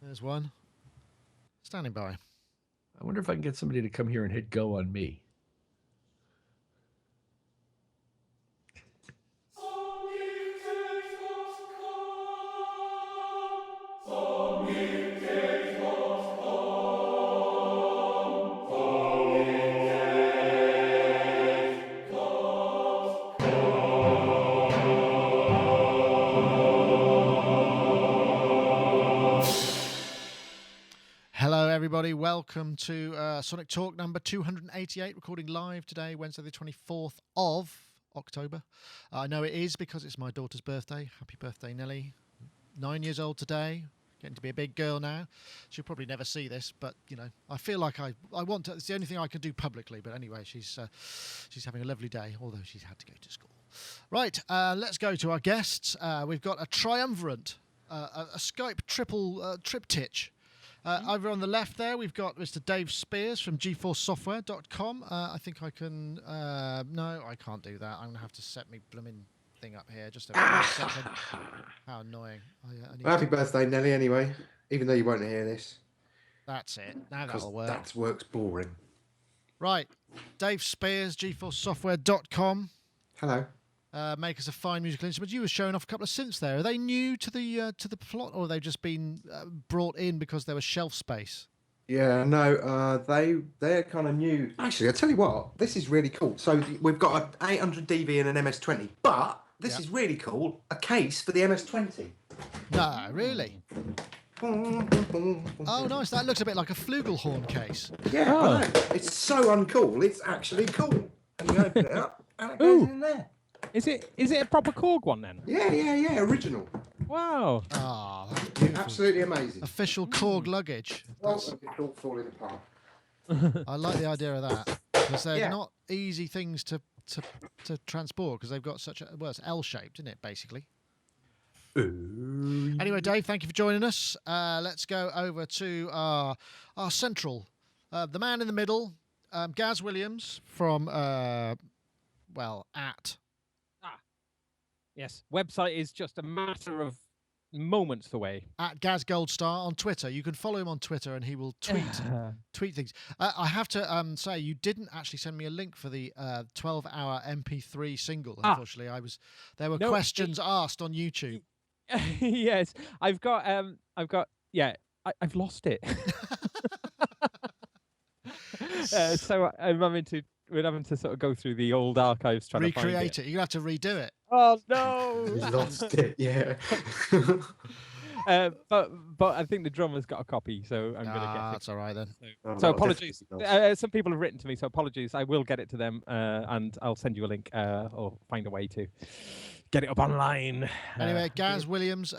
There's one. Standing by. I wonder if I can get somebody to come here and hit go on me. Hello, everybody. Welcome to Sonic Talk number 288, recording live today, Wednesday, the 24th of October. I know it is because it's my daughter's birthday. Happy birthday, Nelly. 9 years old today. Getting to be a big girl now. She'll probably never see this, but, you know, I feel like I want to. It's the only thing I can do publicly. But anyway, she's having a lovely day, although she's had to go to school. Right, let's go to our guests. We've got a triumvirate, a Skype triptych. Over on the left there, we've got Mr. Dave Spears from GeForceSoftware.com. I think I can... no, I can't do that. I'm going to have to set me blooming thing up here. Just a second. How annoying. Happy birthday, Nelly, anyway. Even though you won't hear this. That's it. Now that'll work. That work's boring. Right. Dave Spears, GeForceSoftware.com. Hello. Makers of fine musical instruments. You were showing off a couple of synths there. Are they new to the plot, or have they just been brought in because there was shelf space? Yeah, no, they're kind of new. Actually, I'll tell you what, this is really cool. So we've got an 800 dB and an MS-20, but this is really cool, a case for the MS-20. No, really? Oh, nice. That looks a bit like a flugelhorn case. Yeah, I know. It's so uncool. It's actually cool. And you open it up, and it goes in there. Is it a proper Korg one then? Yeah, original. Wow. Ah, that's beautiful. Absolutely amazing. Official Korg luggage. Oh, it's all falling apart. I like the idea of that, because they're not easy things to transport, because they've got such a... Well, it's L-shaped, isn't it, basically? Anyway, Dave, thank you for joining us. Let's go over to our central, the man in the middle, Gaz Williams from, at... Yes. Website is just a matter of moments away. At Gaz Goldstar on Twitter. You can follow him on Twitter and he will tweet things. I have to say, you didn't actually send me a link for the 12-hour MP3 single. Unfortunately, there were questions asked on YouTube. Yes, I've lost it. So we're having to sort of go through the old archives trying to find it. Recreate it. You're going to have to redo it. Oh no! You lost it, yeah. But I think the drummer's got a copy, so I'm going to get it. That's all right then. So apologies. Some people have written to me, so apologies. I will get it to them, and I'll send you a link or find a way to get it up online. Anyway, Gaz Williams,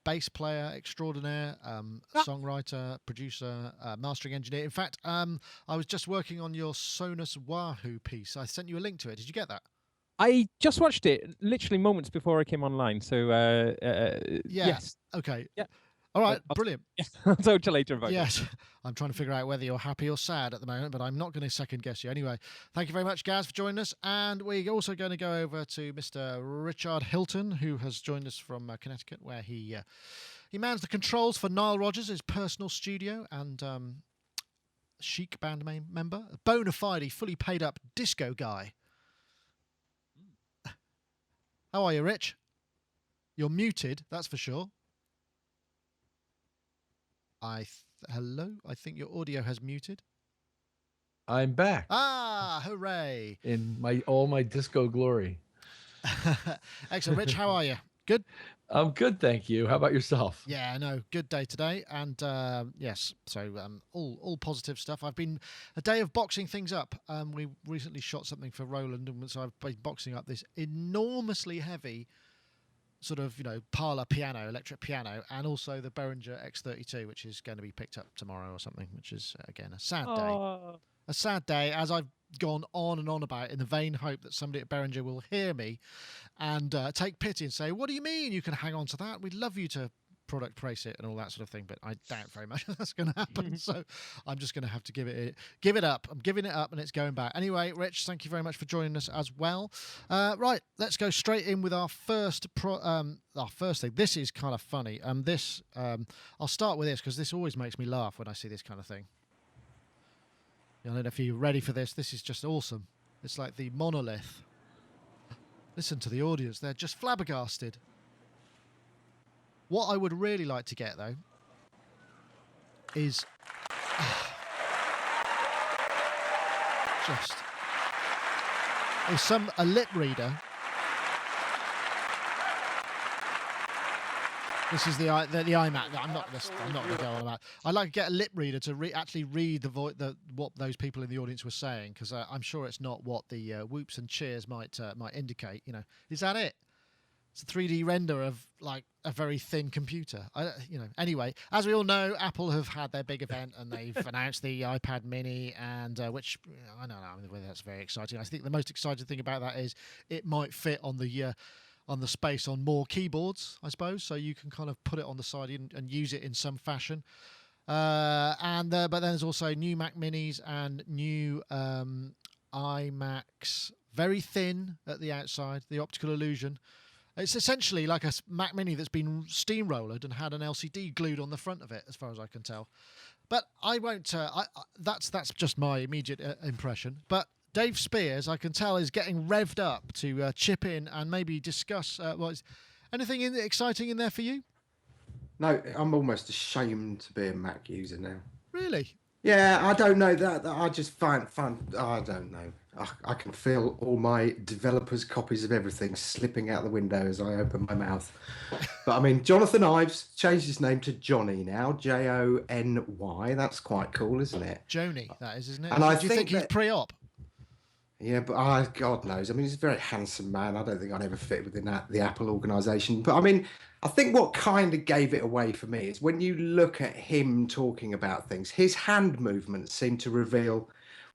bass player extraordinaire, songwriter, producer, mastering engineer. In fact, I was just working on your Sonus Wahoo piece. I sent you a link to it. Did you get that? I just watched it literally moments before I came online. So yes. Okay. Yeah. All right. Brilliant. I'll talk to you later about Yes. I'm trying to figure out whether you're happy or sad at the moment, but I'm not going to second guess you. Anyway, thank you very much, Gaz, for joining us. And we're also going to go over to Mr. Richard Hilton, who has joined us from Connecticut, where he mans the controls for Nile Rodgers, his personal studio, and Chic band member, a bona fide, fully paid up disco guy. How are you, Rich? You're muted, that's for sure. Hello? I think your audio has muted. I'm back. Ah, hooray. In all my disco glory. Excellent. Rich, how are you? Good? I'm good, thank you. How about yourself? Yeah, no, good day today. And yes, so all positive stuff. I've been a day of boxing things up. We recently shot something for Roland, and so I've been boxing up this enormously heavy sort of, parlor piano, electric piano, and also the Behringer X32, which is going to be picked up tomorrow or something, which is, again, a sad day. A sad day, as I've gone on and on about, in the vain hope that somebody at Behringer will hear me and take pity and say, what do you mean you can hang on to that? We'd love you to product, praise it, and all that sort of thing. But I doubt very much that's going to happen. So I'm just going to have to give it up. I'm giving it up, and it's going back. Anyway, Rich, thank you very much for joining us as well. Right, let's go straight in with our first thing. This is kind of funny. I'll start with this because this always makes me laugh when I see this kind of thing. I don't know if you're ready for this. This is just awesome. It's like the monolith. Listen to the audience. They're just flabbergasted. What I would really like to get, though, is a lip reader. This is the iMac. I'm not going to go on about. I'd like to get a lip reader to actually read what those people in the audience were saying, because I'm sure it's not what the whoops and cheers might indicate. Is that it? It's a 3D render of like a very thin computer. Anyway, as we all know, Apple have had their big event and they've announced the iPad Mini, and which I don't know whether that's very exciting. I think the most exciting thing about that is it might fit on the space on more keyboards, I suppose, so you can kind of put it on the side and use it in some fashion. But then there's also new Mac Minis and new iMacs, very thin at the outside, the optical illusion. It's essentially like a Mac Mini that's been steamrollered and had an LCD glued on the front of it, as far as I can tell. But I won't. That's just my immediate impression. But Dave Spears, I can tell, is getting revved up to chip in and maybe discuss. Anything exciting in there for you? No, I'm almost ashamed to be a Mac user now. Really? Yeah, I don't know that. I just find I don't know. I can feel all my developers' copies of everything slipping out the window as I open my mouth. But I mean, Jonathan Ives changed his name to Johnny now, Jony. That's quite cool, isn't it? Jony, that is, isn't it? And Do you think he's pre-op? Yeah, but God knows. I mean, he's a very handsome man. I don't think I'd ever fit within the Apple organisation. But I mean, I think what kind of gave it away for me is when you look at him talking about things, his hand movements seem to reveal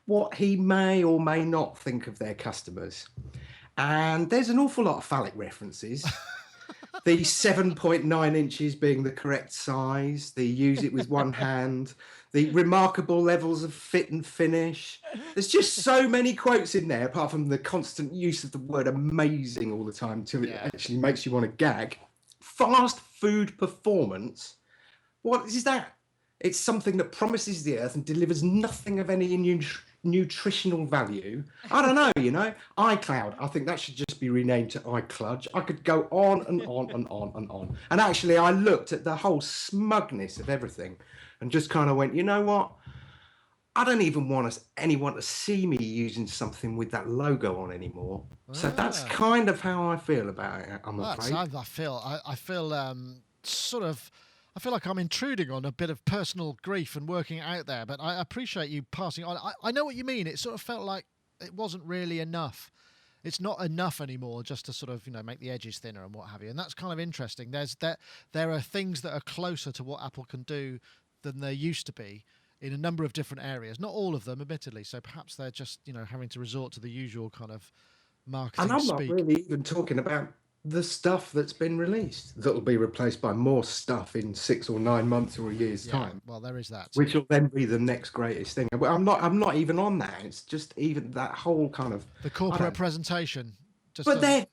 what he may or may not think of their customers. And there's an awful lot of phallic references. The 7.9 inches being the correct size, the use it with one hand, the remarkable levels of fit and finish. There's just so many quotes in there, apart from the constant use of the word amazing all the time till it actually makes you want to gag. Fast food performance. What is that? It's something that promises the earth and delivers nothing of any nutritional value. I don't know, iCloud. I think that should just be renamed to iCludge. I could go on and on and on and on. And actually, I looked at the whole smugness of everything and just kind of went, you know what? I don't even want anyone to see me using something with that logo on anymore. So that's kind of how I feel about it, I'm afraid. I feel like I'm intruding on a bit of personal grief and working it out there, but I appreciate you passing on. I know what you mean. It sort of felt like it wasn't really enough. It's not enough anymore just to sort of, make the edges thinner and what have you. And that's kind of interesting. There are things that are closer to what Apple can do than there used to be in a number of different areas. Not all of them, admittedly. So perhaps they're just, having to resort to the usual kind of marketing And I'm speak. not really even talking about the stuff that's been released that'll be replaced by more stuff in 6 or 9 months or a year's time. Well, there is that, which will then be the next greatest thing. But I'm not even on that. It's just even that whole kind of the corporate presentation. But they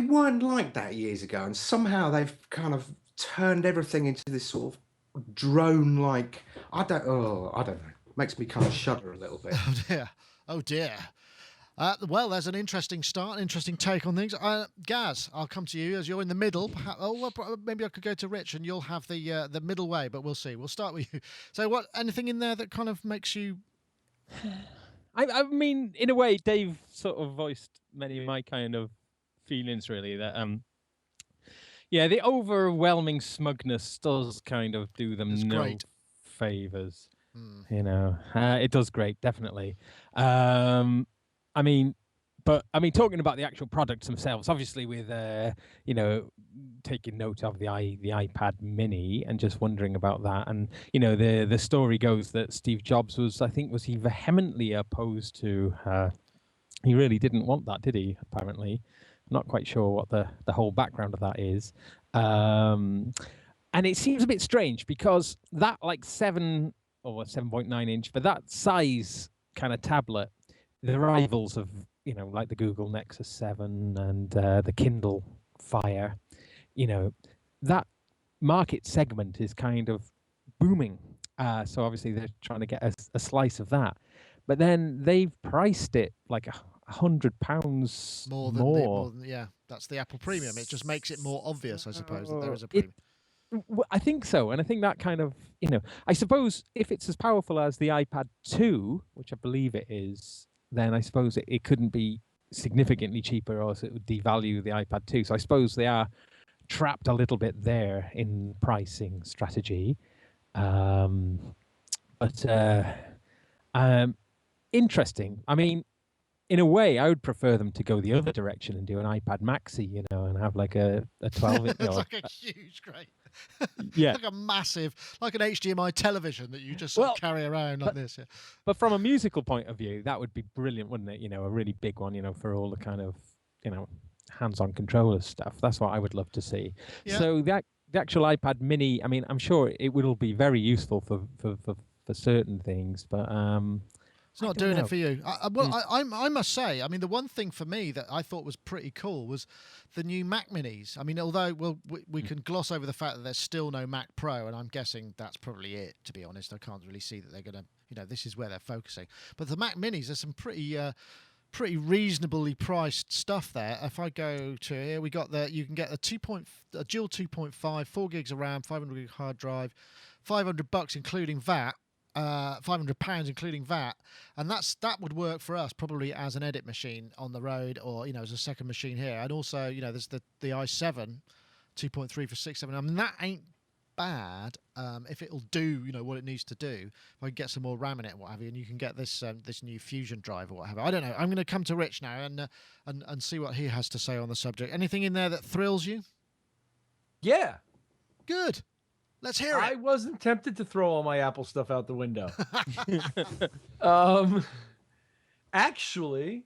weren't like that years ago, and somehow they've kind of turned everything into this sort of drone-like. I don't know. Makes me kind of shudder a little bit. Oh dear. Well, there's an interesting start, an interesting take on things. Gaz, I'll come to you as you're in the middle. Perhaps, maybe I could go to Rich and you'll have the middle way, but we'll see. We'll start with you. So anything in there that kind of makes you... I mean, in a way, Dave sort of voiced many of my kind of feelings, really. That the overwhelming smugness does kind of do them favours. It does great, definitely. Talking about the actual products themselves, obviously with taking note of the iPad Mini and just wondering about that, and the story goes that Steve Jobs was he vehemently opposed to. He really didn't want that, did he? Apparently, not quite sure what the whole background of that is. And it seems a bit strange because that like 7.9 inch for that size kind of tablet, the rivals of, you know, like the Google Nexus 7 and the Kindle Fire, you know, that market segment is kind of booming. So obviously they're trying to get a slice of that. But then they've priced it like £100 more than yeah. That's the Apple Premium. It just makes it more obvious, I suppose, that there is a premium. I think so, and I think that kind of, you know, I suppose if it's as powerful as the iPad 2, which I believe it is, then I suppose it couldn't be significantly cheaper, or else it would devalue the iPad 2. So I suppose they are trapped a little bit there in pricing strategy. Interesting. I mean, in a way, I would prefer them to go the other direction and do an iPad Maxi, you know, and have like a 12 inch. It's like a huge, great, yeah, like a massive, like an HDMI television that you just sort of carry around like this. Yeah. But from a musical point of view, that would be brilliant, wouldn't it? You know, a really big one, you know, for all the kind of, you know, hands-on controller stuff. That's what I would love to see. Yeah. So the actual iPad Mini, I mean, I'm sure it will be very useful for certain things, but it's not doing it for you. I must say, I mean, the one thing for me that I thought was pretty cool was the new Mac Minis. I mean, although we can gloss over the fact that there's still no Mac Pro, and I'm guessing that's probably it, to be honest. I can't really see that they're going to, you know, this is where they're focusing. But the Mac Minis, there's some pretty reasonably priced stuff there. If I go to here, you can get a dual 2.5, 4 gigs of RAM, 500 gig hard drive, $500 including VAT. £500 including VAT, and that would work for us probably as an edit machine on the road, or, you know, as a second machine here. And also, you know, there's the i7 2.3 for 6.7. I mean, that ain't bad if it'll do, you know, what it needs to do. If I can get some more RAM in it, and what have you, and you can get this this new Fusion drive or what have you. I don't know. I'm going to come to Rich now and see what he has to say on the subject. Anything in there that thrills you? Yeah. Good. Let's hear it. I wasn't tempted to throw all my Apple stuff out the window. Actually,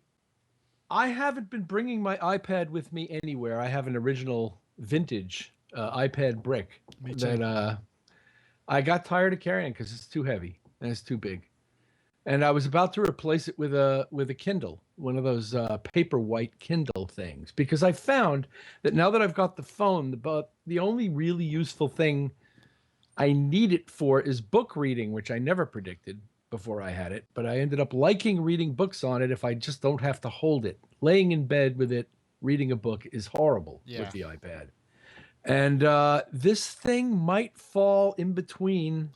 I haven't been bringing my iPad with me anywhere. I have an original vintage iPad brick that I got tired of carrying because it's too heavy and it's too big. And I was about to replace it with a Kindle, one of those Paperwhite Kindle things, because I found that now that I've got the phone, the only really useful thing I need it for is book reading, which I never predicted before I had it, but I ended up liking reading books on it if I just don't have to hold it. Laying in bed with it, reading a book is horrible with the iPad. And this thing might fall in between.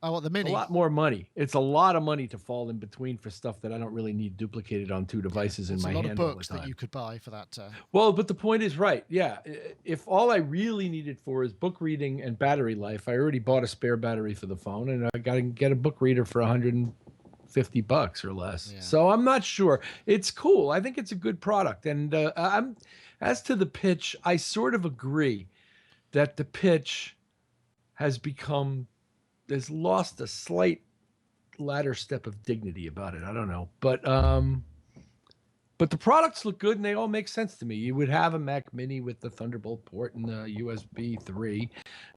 Oh, what, the Mini? A lot more money. It's a lot of money to fall in between for stuff that I don't really need duplicated on two devices in my hand. It's a lot of books that you could buy for that. Well, but the point is right. Yeah. If all I really need it for is book reading and battery life, I already bought a spare battery for the phone, and I got to get a book reader for $150 or less. Yeah. So I'm not sure. It's cool. I think it's a good product. And as to the pitch, I sort of agree that the pitch has lost a slight ladder step of dignity about it. I don't know. But the products look good and they all make sense to me. You would have a Mac Mini with the Thunderbolt port and the USB 3,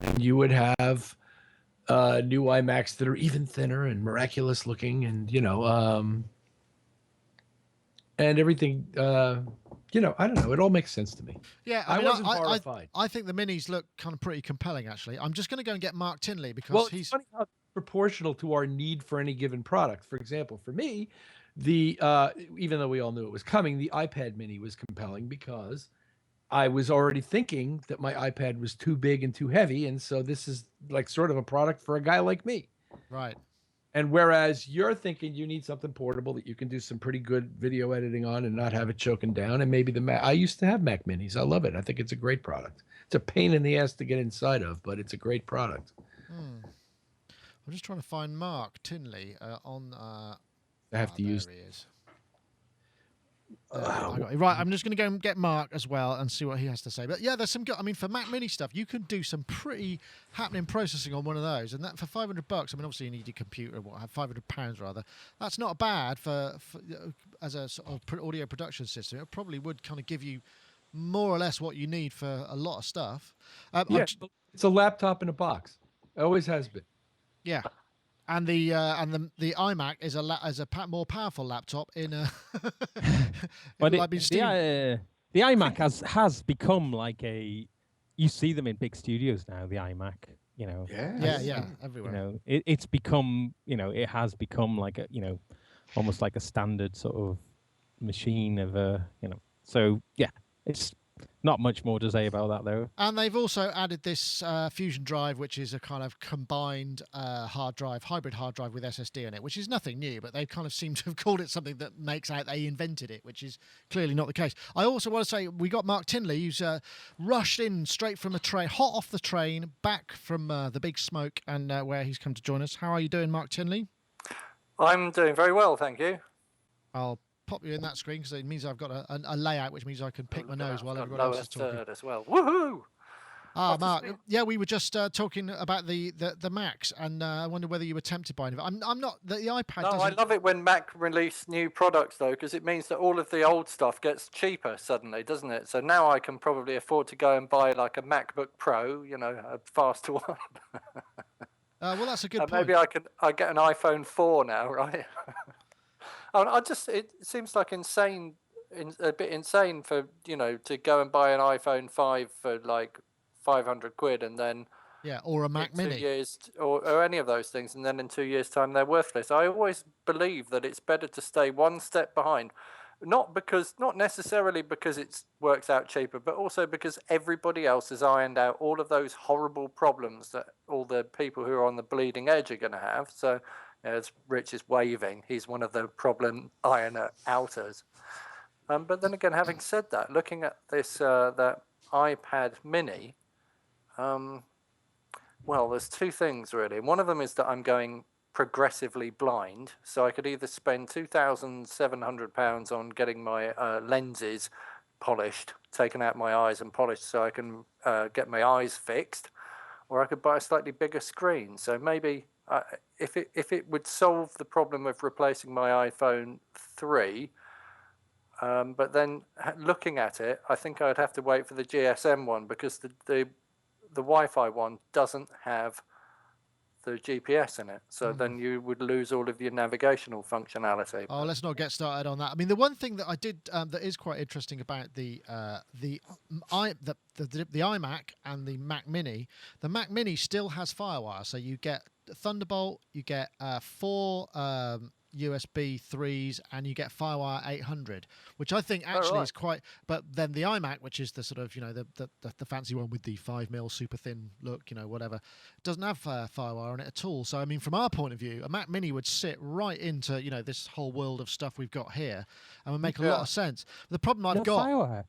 and you would have new iMacs that are even thinner and miraculous looking, and, you know, and everything, you know, I don't know. It all makes sense to me. Yeah, I wasn't horrified. I think the Minis look kind of pretty compelling, actually. I'm just going to go and get Mark Tinley because it's funny how it's proportional to our need for any given product. For example, for me, even though we all knew it was coming, the iPad Mini was compelling because I was already thinking that my iPad was too big and too heavy, and so this is like sort of a product for a guy like me. Right. And whereas you're thinking you need something portable that you can do some pretty good video editing on and not have it choking down, and maybe the Mac. I used to have Mac Minis. I love it. I think it's a great product. It's a pain in the ass to get inside of, but it's a great product. I'm just trying to find Mark Tinley on. I have to use. There he is. Right, I'm just going to go and get Mark as well and see what he has to say. But yeah, there's some good. I mean, for Mac Mini stuff, you can do some pretty happening processing on one of those, and that for $500. I mean, obviously you need your computer, £500 rather. That's not bad for as a sort of audio production system. It probably would kind of give you more or less what you need for a lot of stuff. Yeah, it's a laptop in a box. It always has been. Yeah. And the iMac is more powerful laptop in a But like the iMac has become like a. You see them in big studios now. The iMac, you know. Yeah, everywhere. You know, it's become, it has become like a, almost like a standard sort of machine of a, So yeah, it's not much more to say about that though. And they've also added this Fusion drive, which is a kind of combined hybrid hard drive with SSD in it, which is nothing new, but they kind of seem to have called it something that makes out they invented it, which is clearly not the case. I also want to say we got Mark Tinley, who's rushed in straight from a train, hot off the train, back from the big smoke, and where he's come to join us. How are you doing, Mark Tinley? I'm doing very well, thank you. I'll pop you in that screen because it means I've got a layout, which means I can pick my nose while everyone else is talking. Third as well. Woohoo! Mark. Yeah, we were just talking about the Macs, and I wonder whether you were tempted by any of it. I'm not. The iPad. No, I love it when Mac release new products though, because it means that all of the old stuff gets cheaper suddenly, doesn't it? So now I can probably afford to go and buy like a MacBook Pro, a faster one. Well, that's a good point. Maybe I get an iPhone 4 now, right? It seems like a bit insane for to go and buy an iPhone 5 for like 500 quid and then or a Mac Mini 2 years or any of those things, and then in 2 years time they're worthless. I always believe that it's better to stay one step behind, not necessarily because it works out cheaper, but also because everybody else has ironed out all of those horrible problems that all the people who are on the bleeding edge are going to have. So as Rich is waving, he's one of the problem ironer outers. But then again, having said that, looking at this that iPad Mini, well, there's two things really. One of them is that I'm going progressively blind, so I could either spend £2,700 on getting my lenses polished, taken out my eyes and polished, so I can get my eyes fixed, or I could buy a slightly bigger screen. So maybe if it would solve the problem of replacing my iPhone 3. But then looking at it, I think I'd have to wait for the GSM one, because the Wi-Fi one doesn't have the GPS in it. So then you would lose all of your navigational functionality. Oh, let's not get started on that. I mean, the one thing that I did that is quite interesting about the iMac and the Mac Mini, the Mac Mini still has FireWire, so you get Thunderbolt, you get 4 USB 3s, and you get FireWire 800, which I think actually is quite. But then the iMac, which is the sort of the fancy one with the 5mm super thin look, whatever, doesn't have FireWire on it at all. So I mean, from our point of view, a Mac Mini would sit right into this whole world of stuff we've got here, and would make a lot of sense. The problem I've got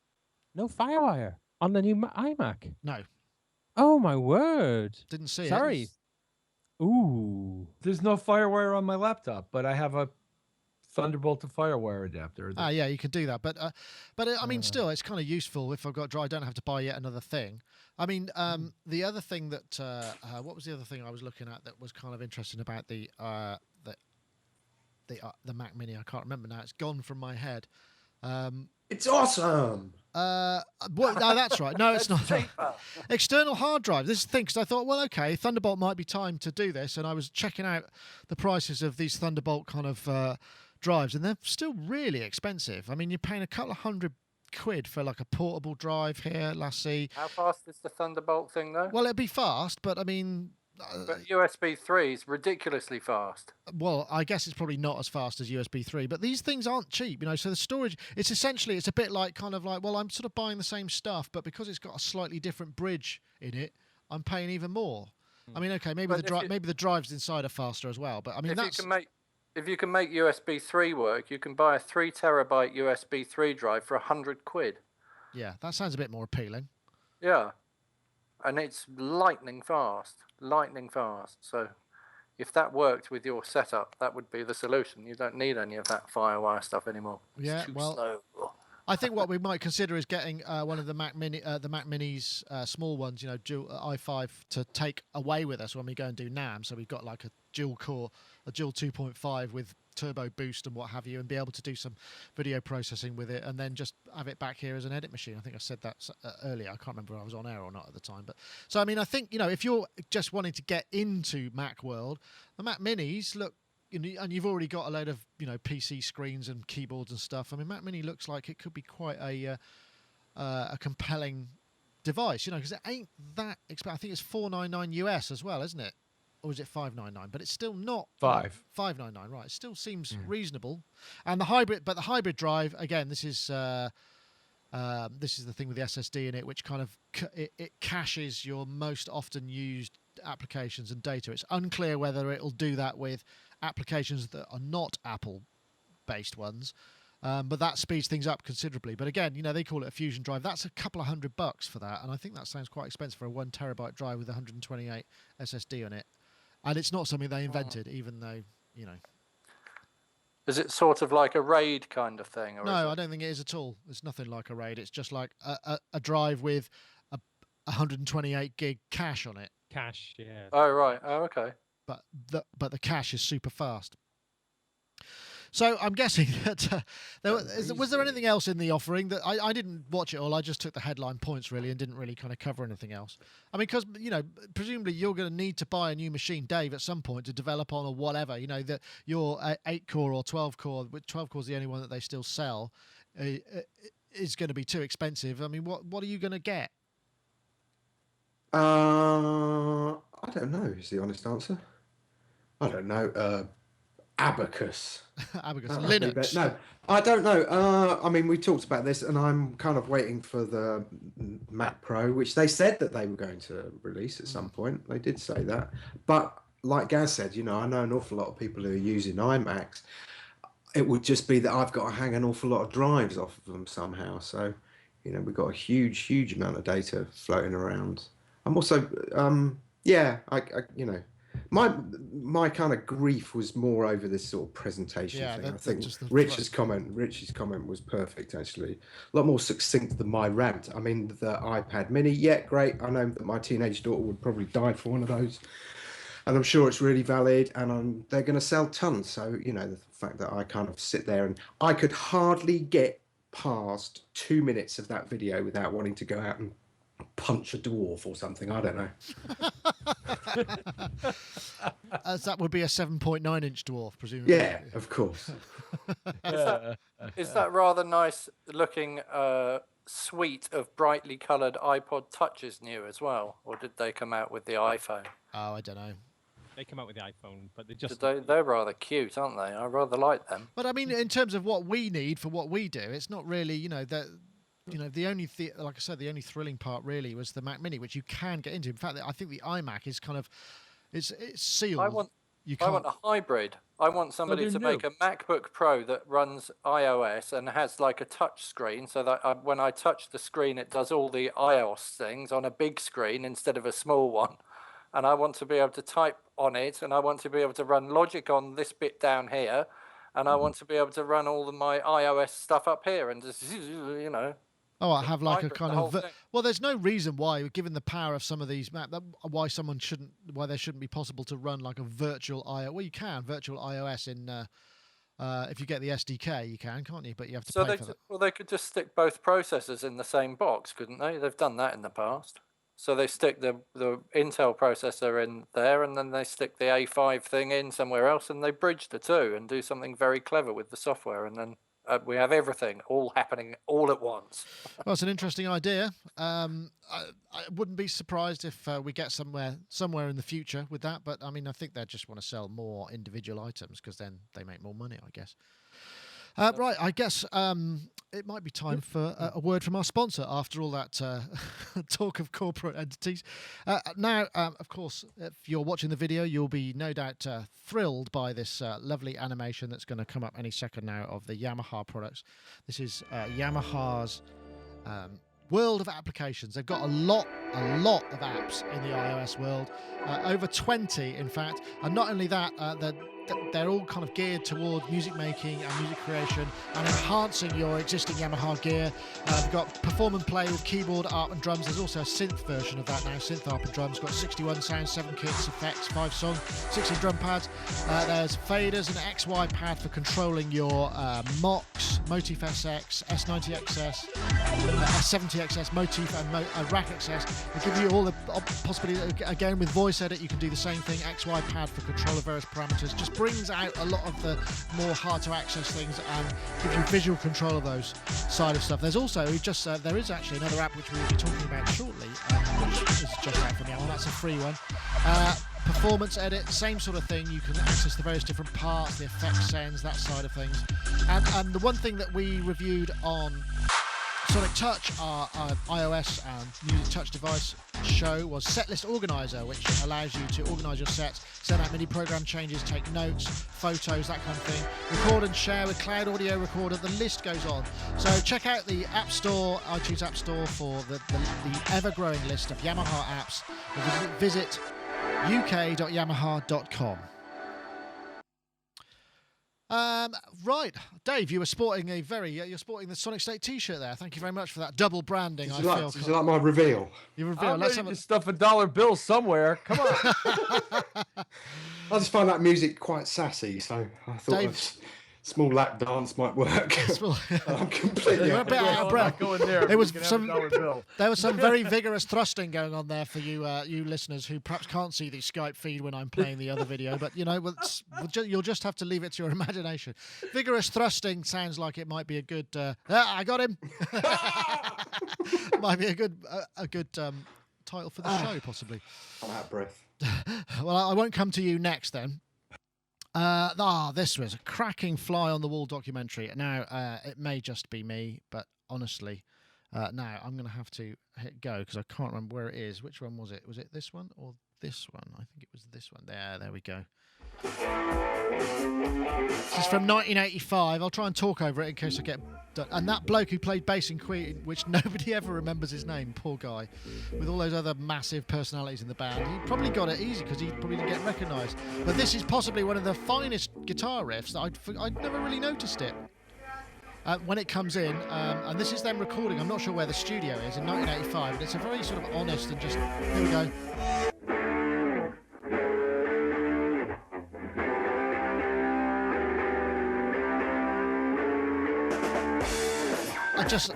no FireWire on the new iMac. No. Oh my word! Didn't see it. Sorry. Ooh. There's no FireWire on my laptop, but I have a Thunderbolt to FireWire adapter. Yeah, you can do that, but I mean, still, it's kind of useful if I've got I don't have to buy yet another thing. I mean, the other thing that what was the other thing I was looking at that was kind of interesting about the Mac Mini? I can't remember now. It's gone from my head. It's awesome. No, that's right. No, it's not. External hard drive. This is the thing, because I thought, well, okay, Thunderbolt might be time to do this, and I was checking out the prices of these Thunderbolt kind of drives, and they're still really expensive. I mean, you're paying a couple of £100 for like a portable drive here, Lassie. How fast is the Thunderbolt thing though? Well, it'd be fast, but I mean. But USB 3 is ridiculously fast. Well, I guess it's probably not as fast as USB 3, but these things aren't cheap, So the storage, it's a bit like well, I'm sort of buying the same stuff, but because it's got a slightly different bridge in it, I'm paying even more. I mean, okay, maybe maybe the drives inside are faster as well, but I mean if you can make USB 3 work, you can buy a 3 terabyte USB 3 drive for £100. Yeah, that sounds a bit more appealing. Yeah. And it's lightning fast. So if that worked with your setup, that would be the solution. You don't need any of that FireWire stuff anymore. Yeah, it's too slow. I think what we might consider is getting one of the Mac Minis, small ones, dual i5, to take away with us when we go and do NAMM. So we've got like a dual core, a dual 2.5 with turbo boost and what have you, and be able to do some video processing with it, and then just have it back here as an edit machine. I think I said that earlier. I can't remember if I was on air or not at the time. But so I mean, I think if you're just wanting to get into Mac world, the Mac Minis look. And you've already got a load of PC screens and keyboards and stuff. I mean, Mac Mini looks like it could be quite a compelling device, because it ain't that expensive. I think it's $499 US as well, isn't it? Or is it $599? But it's still not $599, right? It still seems reasonable. And the hybrid drive, again, this is the thing with the SSD in it, which kind of it caches your most often used applications and data. It's unclear whether it'll do that with applications that are not Apple based ones, but that speeds things up considerably. But again, they call it a fusion drive. That's a couple of $100 for that, and I think that sounds quite expensive for a 1 terabyte drive with 128 SSD on it. And it's not something they invented, even though Is it sort of like a RAID kind of thing? Or no, I don't think it is at all. It's nothing like a RAID. It's just like a drive with a 128 gig cache on it. Cache, yeah. Oh right. Oh okay. But the cache is super fast. So I'm guessing that was there anything else in the offering that I didn't watch it all. I just took the headline points really and didn't really kind of cover anything else. I mean, because presumably you're going to need to buy a new machine, Dave, at some point to develop on or whatever. That your 8-core or 12-core, 12-core is the only one that they still sell, is going to be too expensive. I mean, what are you going to get? I don't know, is the honest answer. I don't know. Abacus. Abacus. Linux. No, I don't know. I mean, we talked about this, and I'm kind of waiting for the Mac Pro, which they said that they were going to release at some point. They did say that. But like Gaz said, I know an awful lot of people who are using iMacs. It would just be that I've got to hang an awful lot of drives off of them somehow. So, we've got a huge amount of data floating around. I'm also, my kind of grief was more over this sort of presentation thing. I think Rich's comment was perfect, actually. A lot more succinct than my rant. I mean, the iPad Mini, great. I know that my teenage daughter would probably die for one of those, and I'm sure it's really valid, and they're going to sell tons. So, the fact that I kind of sit there and I could hardly get past 2 minutes of that video without wanting to go out and punch a dwarf or something. I don't know. As that would be a 7.9-inch dwarf, presumably. Yeah, of course. Is that rather nice looking suite of brightly coloured iPod Touches new as well, or did they come out with the iPhone? Oh, I don't know. They come out with the iPhone, but they're rather cute, aren't they? I rather like them. But I mean, in terms of what we need for what we do, it's not really, the only like I said, the only thrilling part really was the Mac Mini, which you can get into. In fact, I think the iMac is kind of it's sealed. I want a hybrid. I want somebody to make a MacBook Pro that runs iOS and has like a touch screen, so that when I touch the screen, it does all the iOS things on a big screen instead of a small one. And I want to be able to type on it, and I want to be able to run Logic on this bit down here, and I want to be able to run all of my iOS stuff up here, and just Oh, I have like a kind of. Well, there's no reason why, given the power of some of these Mac, why there shouldn't be possible to run like a virtual iOS. Well, you can virtual iOS in. If you get the SDK, can't you? But you have to pay for that. Well, they could just stick both processors in the same box, couldn't they? They've done that in the past. So they stick the Intel processor in there, and then they stick the A5 thing in somewhere else, and they bridge the two and do something very clever with the software, and then we have everything all happening all at once. Well, it's an interesting idea. I wouldn't be surprised if we get somewhere in the future with that, but I mean, I think they just want to sell more individual items because then they make more money, I guess. Right, I guess it might be time for a word from our sponsor after all that talk of corporate entities. Now, of course, if you're watching the video, you'll be no doubt thrilled by this lovely animation that's going to come up any second now of the Yamaha products. This is Yamaha's world of applications. They've got a lot of apps in the iOS world, over 20 in fact, and not only that, they're all kind of geared toward music making and music creation and enhancing your existing Yamaha gear. We've got perform and play with keyboard, arp and drums. There's also a synth version of that now, synth arp and drums. Got 61 sounds, 7 kits, effects, 5 songs, 16 drum pads. There's faders and XY pad for controlling your Mox, Motif SX, S90XS, S70XS, Motif and Rack XS. They give you all the possibilities. Again, with voice edit, you can do the same thing. XY pad for control of various parameters. Just brings out a lot of the more hard to access things and gives you visual control of those side of stuff. There's also there is actually another app which we will be talking about shortly, which is just out for now. That's a free one. Performance edit, same sort of thing. You can access the various different parts, the effects sounds, that side of things. And the one thing that we reviewed on Sonic Touch, our iOS and Music Touch device show, was Setlist Organizer, which allows you to organize your sets, send out MIDI program changes, take notes, photos, that kind of thing. Record and share with Cloud Audio Recorder. The list goes on. So check out the App Store, iTunes App Store, for the ever-growing list of Yamaha apps. Visit uk.yamaha.com. Right, Dave, you were sporting you're sporting the Sonic State T-shirt there. Thank you very much for that double branding. Is it like my reveal? You reveal. I'm ready to stuff a dollar bill somewhere. Come on. I just find that music quite sassy, so I thought a small lap dance might work. I'm completely. You're a bit out of breath. There was some very vigorous vigorous thrusting going on there for you, you listeners who perhaps can't see the Skype feed when I'm playing the other video. But you know, you'll just have to leave it to your imagination. Vigorous thrusting sounds like it might be a good. I got him. Might be a good title for the show, possibly. I'm out of breath. Well, I won't come to you next then. This was a cracking fly on the wall documentary. Now, it may just be me, but honestly, now I'm going to have to hit go because I can't remember where it is. Which one was it? Was it this one or this one? I think it was this one. There we go. This is from 1985. I'll try and talk over it in case I get done. And that bloke who played bass in Queen, which nobody ever remembers his name, poor guy, with all those other massive personalities in the band, he probably got it easy because he probably didn't get recognised. But this is possibly one of the finest guitar riffs that I'd never really noticed it. When it comes in, and this is them recording, I'm not sure where the studio is, in 1985, but it's a very sort of honest and just, here we go.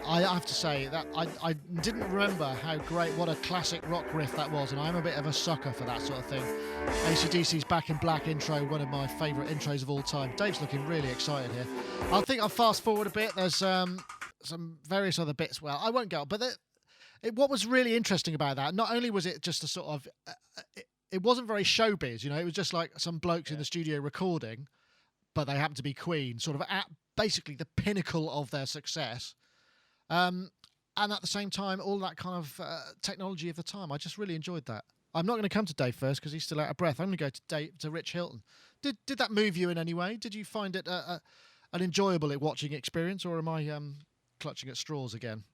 I have to say that I didn't remember how great, what a classic rock riff that was, and I'm a bit of a sucker for that sort of thing. AC/DC's Back in Black intro, one of my favourite intros of all time. Dave's looking really excited here. I think I'll fast forward a bit. There's some various other bits. Well, I won't go, but what was really interesting about that, not only was it just a sort of, it wasn't very showbiz, you know, it was just like some blokes in the studio recording, but they happened to be Queen, sort of at basically the pinnacle of their success. And at the same time, all that kind of technology of the time. I just really enjoyed that. I'm not going to come to Dave first because he's still out of breath. I'm going to go to Rich Hilton. Did that move you in any way? Did you find it an enjoyable watching experience, or am I clutching at straws again?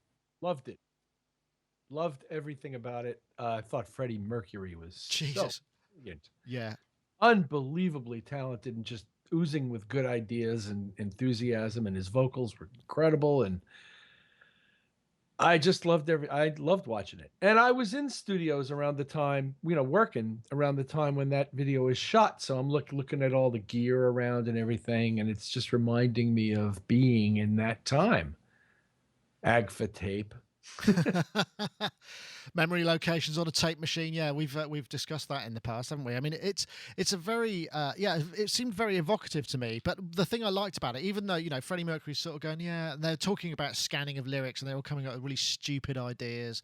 Loved it. Loved everything about it. I thought Freddie Mercury was Jesus. So brilliant. Yeah. Unbelievably talented and just oozing with good ideas and enthusiasm, and his vocals were incredible, and I just loved I loved watching it. And I was in studios around the time, working around the time when that video was shot. So I'm looking at all the gear around and everything, and it's just reminding me of being in that time. Agfa tape. Memory locations on a tape machine. Yeah, we've discussed that in the past, haven't we? I mean, it's a very it seemed very evocative to me. But the thing I liked about it, even though Freddie Mercury's sort of going, and they're talking about scanning of lyrics, and they're all coming up with really stupid ideas,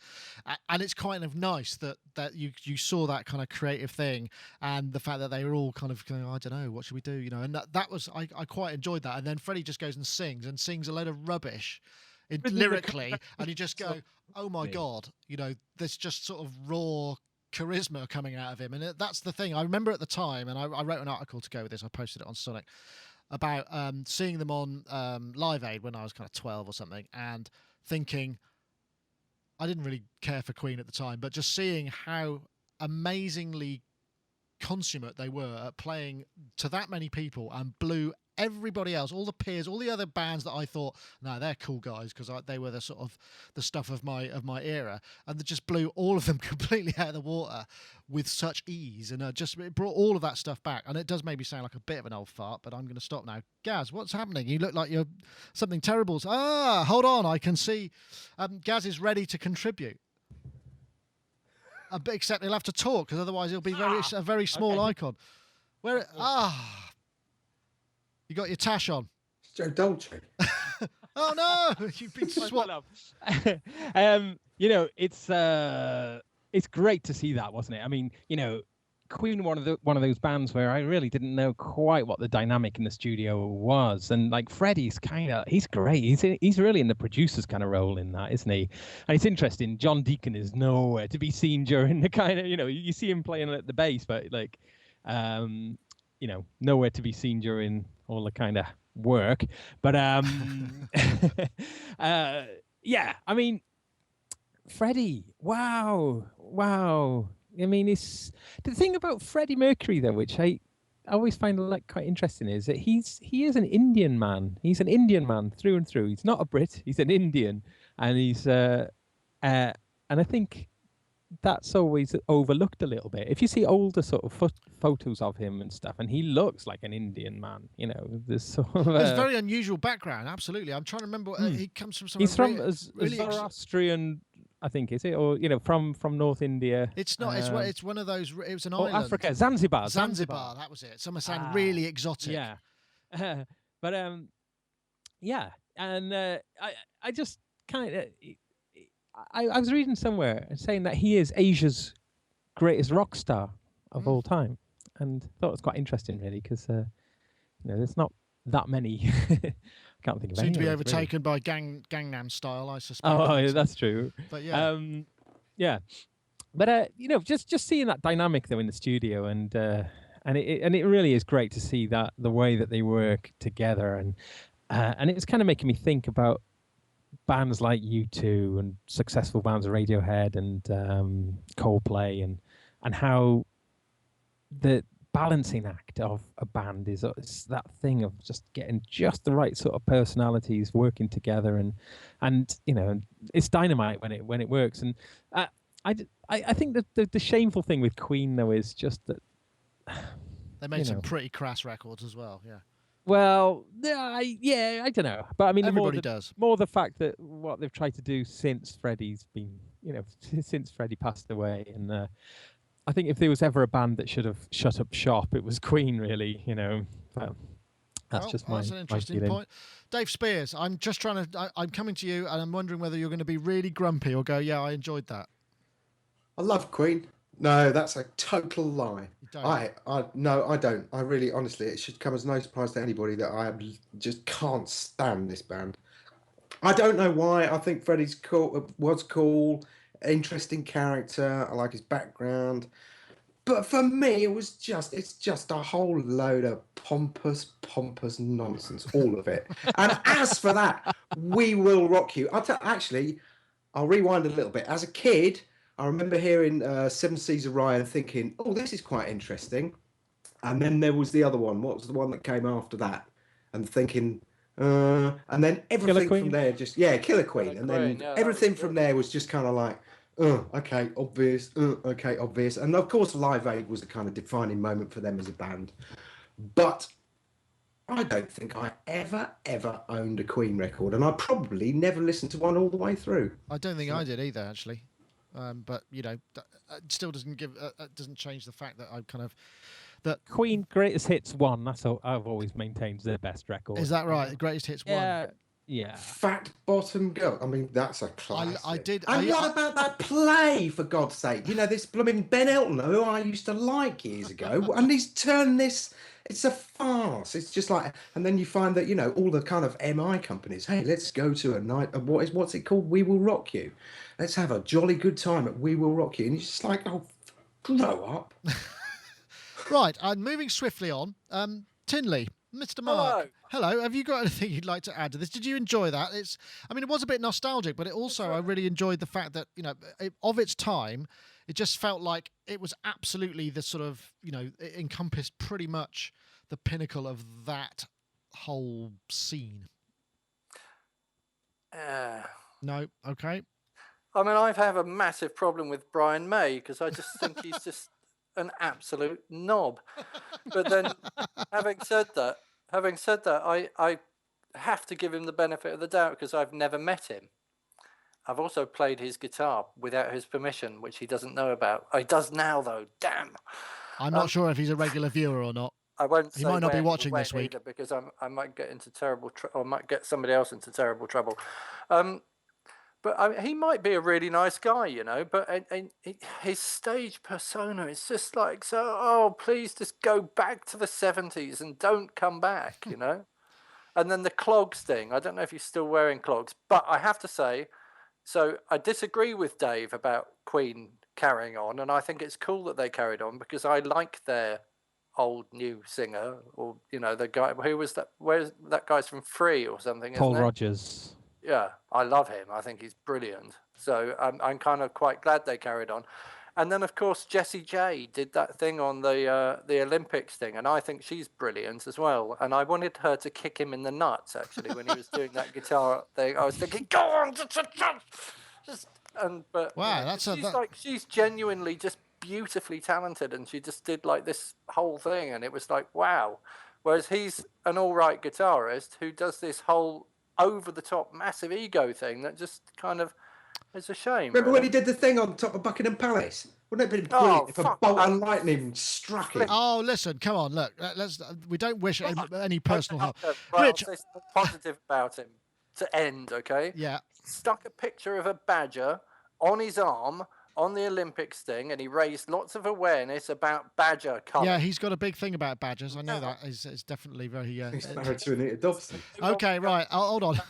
and it's kind of nice that you saw that kind of creative thing, and the fact that they were all kind of going, I don't know, what should we do, and that was I quite enjoyed that. And then Freddie just goes and sings a load of rubbish. Lyrically, and you just go, oh my God, there's just sort of raw charisma coming out of him. And that's the thing. I remember at the time, and I wrote an article to go with this, I posted it on Sonic, about seeing them on Live Aid when I was kind of 12 or something, and thinking, I didn't really care for Queen at the time, but just seeing how amazingly consummate they were at playing to that many people and blew everybody else, all the peers, all the other bands that I thought, no, they're cool guys because they were the sort of the stuff of my era, and they just blew all of them completely out of the water with such ease, and it brought all of that stuff back. And it does maybe sound like a bit of an old fart, but I'm going to stop now. Gaz, what's happening? You look like you're something terrible. Hold on, I can see Gaz is ready to contribute. Except he'll have to talk because otherwise it'll be a very small icon. Where you got your tash on. It's Joe Dolce. Oh no, you've been swapped. It's great to see that, wasn't it? I mean, Queen, one of those bands where I really didn't know quite what the dynamic in the studio was, and like Freddie's he's great. He's really in the producer's kind of role in that, isn't he? And it's interesting. John Deacon is nowhere to be seen during the kind of you see him playing at the bass, but nowhere to be seen during all the kind of work. But yeah, I mean, Freddie, wow. I mean, it's the thing about Freddie Mercury, though, which I always find quite interesting, is that he is an Indian man. He's an Indian man through and through. He's not a Brit. He's an Indian, and he's and I think that's always overlooked a little bit. If you see older sort of photos of him and stuff, and he looks like an Indian man, there's sort of it's a very unusual background. Absolutely, I'm trying to remember. He comes from some. He's from really Zoroastrian. I think, is it, or from North India? It's not. It's one of those. It was an island. Africa, Zanzibar. That was it. Some sound really exotic. Yeah, but yeah, and I just kind of I was reading somewhere saying that he is Asia's greatest rock star of all time, and thought it was quite interesting, really, because there's not that many. Can't think of any. Seem to be overtaken by Gangnam Style, I suspect. Oh, yeah, that's true. But yeah, yeah. But just seeing that dynamic though in the studio, and it really is great to see that the way that they work together, and it's kind of making me think about bands like U2 and successful bands like Radiohead and Coldplay, and how the balancing act of a band is that thing of just getting just the right sort of personalities working together, and it's dynamite when it works. And I think that the shameful thing with Queen though is just that they made some pretty crass records as well. Yeah. Well, I don't know, but I mean, everybody does. More the fact that what they've tried to do since Freddie's been, since Freddie passed away, and I think if there was ever a band that should have shut up shop, it was Queen, really. But that's an interesting point. Dave Spears, I'm coming to you, and I'm wondering whether you're going to be really grumpy or go, yeah, I enjoyed that. I love Queen. No, that's a total lie. You don't? No, I don't. I really, honestly, it should come as no surprise to anybody that I just can't stand this band. I don't know why. I think Freddie's was cool, interesting character. I like his background. But for me, it's just a whole load of pompous nonsense, all of it. And as for that, We Will Rock You. I'll rewind a little bit. As a kid, I remember hearing Seven Seas of Rye and thinking, oh, this is quite interesting. And then there was the other one. What was the one that came after that? And thinking, and then everything from there Killer Queen. And then everything from there was just kind of like, okay, obvious. Okay, obvious. And of course, Live Aid was the kind of defining moment for them as a band. But I don't think I ever owned a Queen record. And I probably never listened to one all the way through. I don't think I did either, actually. But it still doesn't change the fact that I'm kind of that Queen Greatest Hits 1. That's all I've always maintained is their best record. Is that right? Greatest Hits 1. Yeah. Fat Bottom Girl. I mean, that's a classic. I did. And what about that play, for God's sake? This blooming Ben Elton, who I used to like years ago, and he's turned this. It's a farce. It's just like, and then you find that all the kind of MI companies. Hey, let's go to a night. What's it called? We Will Rock You. Let's have a jolly good time at We Will Rock You. And you're just like, oh, grow up. Right, I'm moving swiftly on. Tinley, Mr. Mark. Hello. Have you got anything you'd like to add to this? Did you enjoy that? It was a bit nostalgic, but I really enjoyed the fact that, of its time, It just felt like it was absolutely the sort of, it encompassed pretty much the pinnacle of that whole scene. No, okay. I mean, I have a massive problem with Brian May because I just think he's just an absolute knob. But then, having said that, I have to give him the benefit of the doubt because I've never met him. I've also played his guitar without his permission, which he doesn't know about. He does now, though. Damn. I'm not sure if he's a regular viewer or not. I won't. He might not be watching went this week either because I might get into terrible or might get somebody else into terrible trouble. But he might be a really nice guy, But his stage persona is just like so. Oh, please just go back to the 70s and don't come back, And then the clogs thing. I don't know if he's still wearing clogs, but I have to say, so I disagree with Dave about Queen carrying on, and I think it's cool that they carried on because I like their old new singer, or the guy who was that. Where's that guy's from Free or something? Paul isn't it? Rogers. Yeah, I love him. I think he's brilliant. So I'm kind of quite glad they carried on. And then, of course, Jessie J did that thing on the Olympics thing, and I think she's brilliant as well. And I wanted her to kick him in the nuts, actually, when he was doing that guitar thing. I was thinking, go on! Wow, she's genuinely just beautifully talented, and she just did like this whole thing, and it was like, wow. Whereas he's an all right guitarist who does this whole over-the-top massive ego thing that just kind of is a shame. Remember when he did the thing on top of Buckingham Palace? Wouldn't it have been brilliant if a bolt of lightning struck him? Oh, listen, come on, look. We don't wish any personal harm. Well, Rich, I'll say something positive about him to end, okay? Yeah. Stuck a picture of a badger on his arm on the Olympics thing, and he raised lots of awareness about badger colour. Yeah, he's got a big thing about badgers. I know that. It's definitely very... He's married to Anita Dobson. Okay, right. Hold on.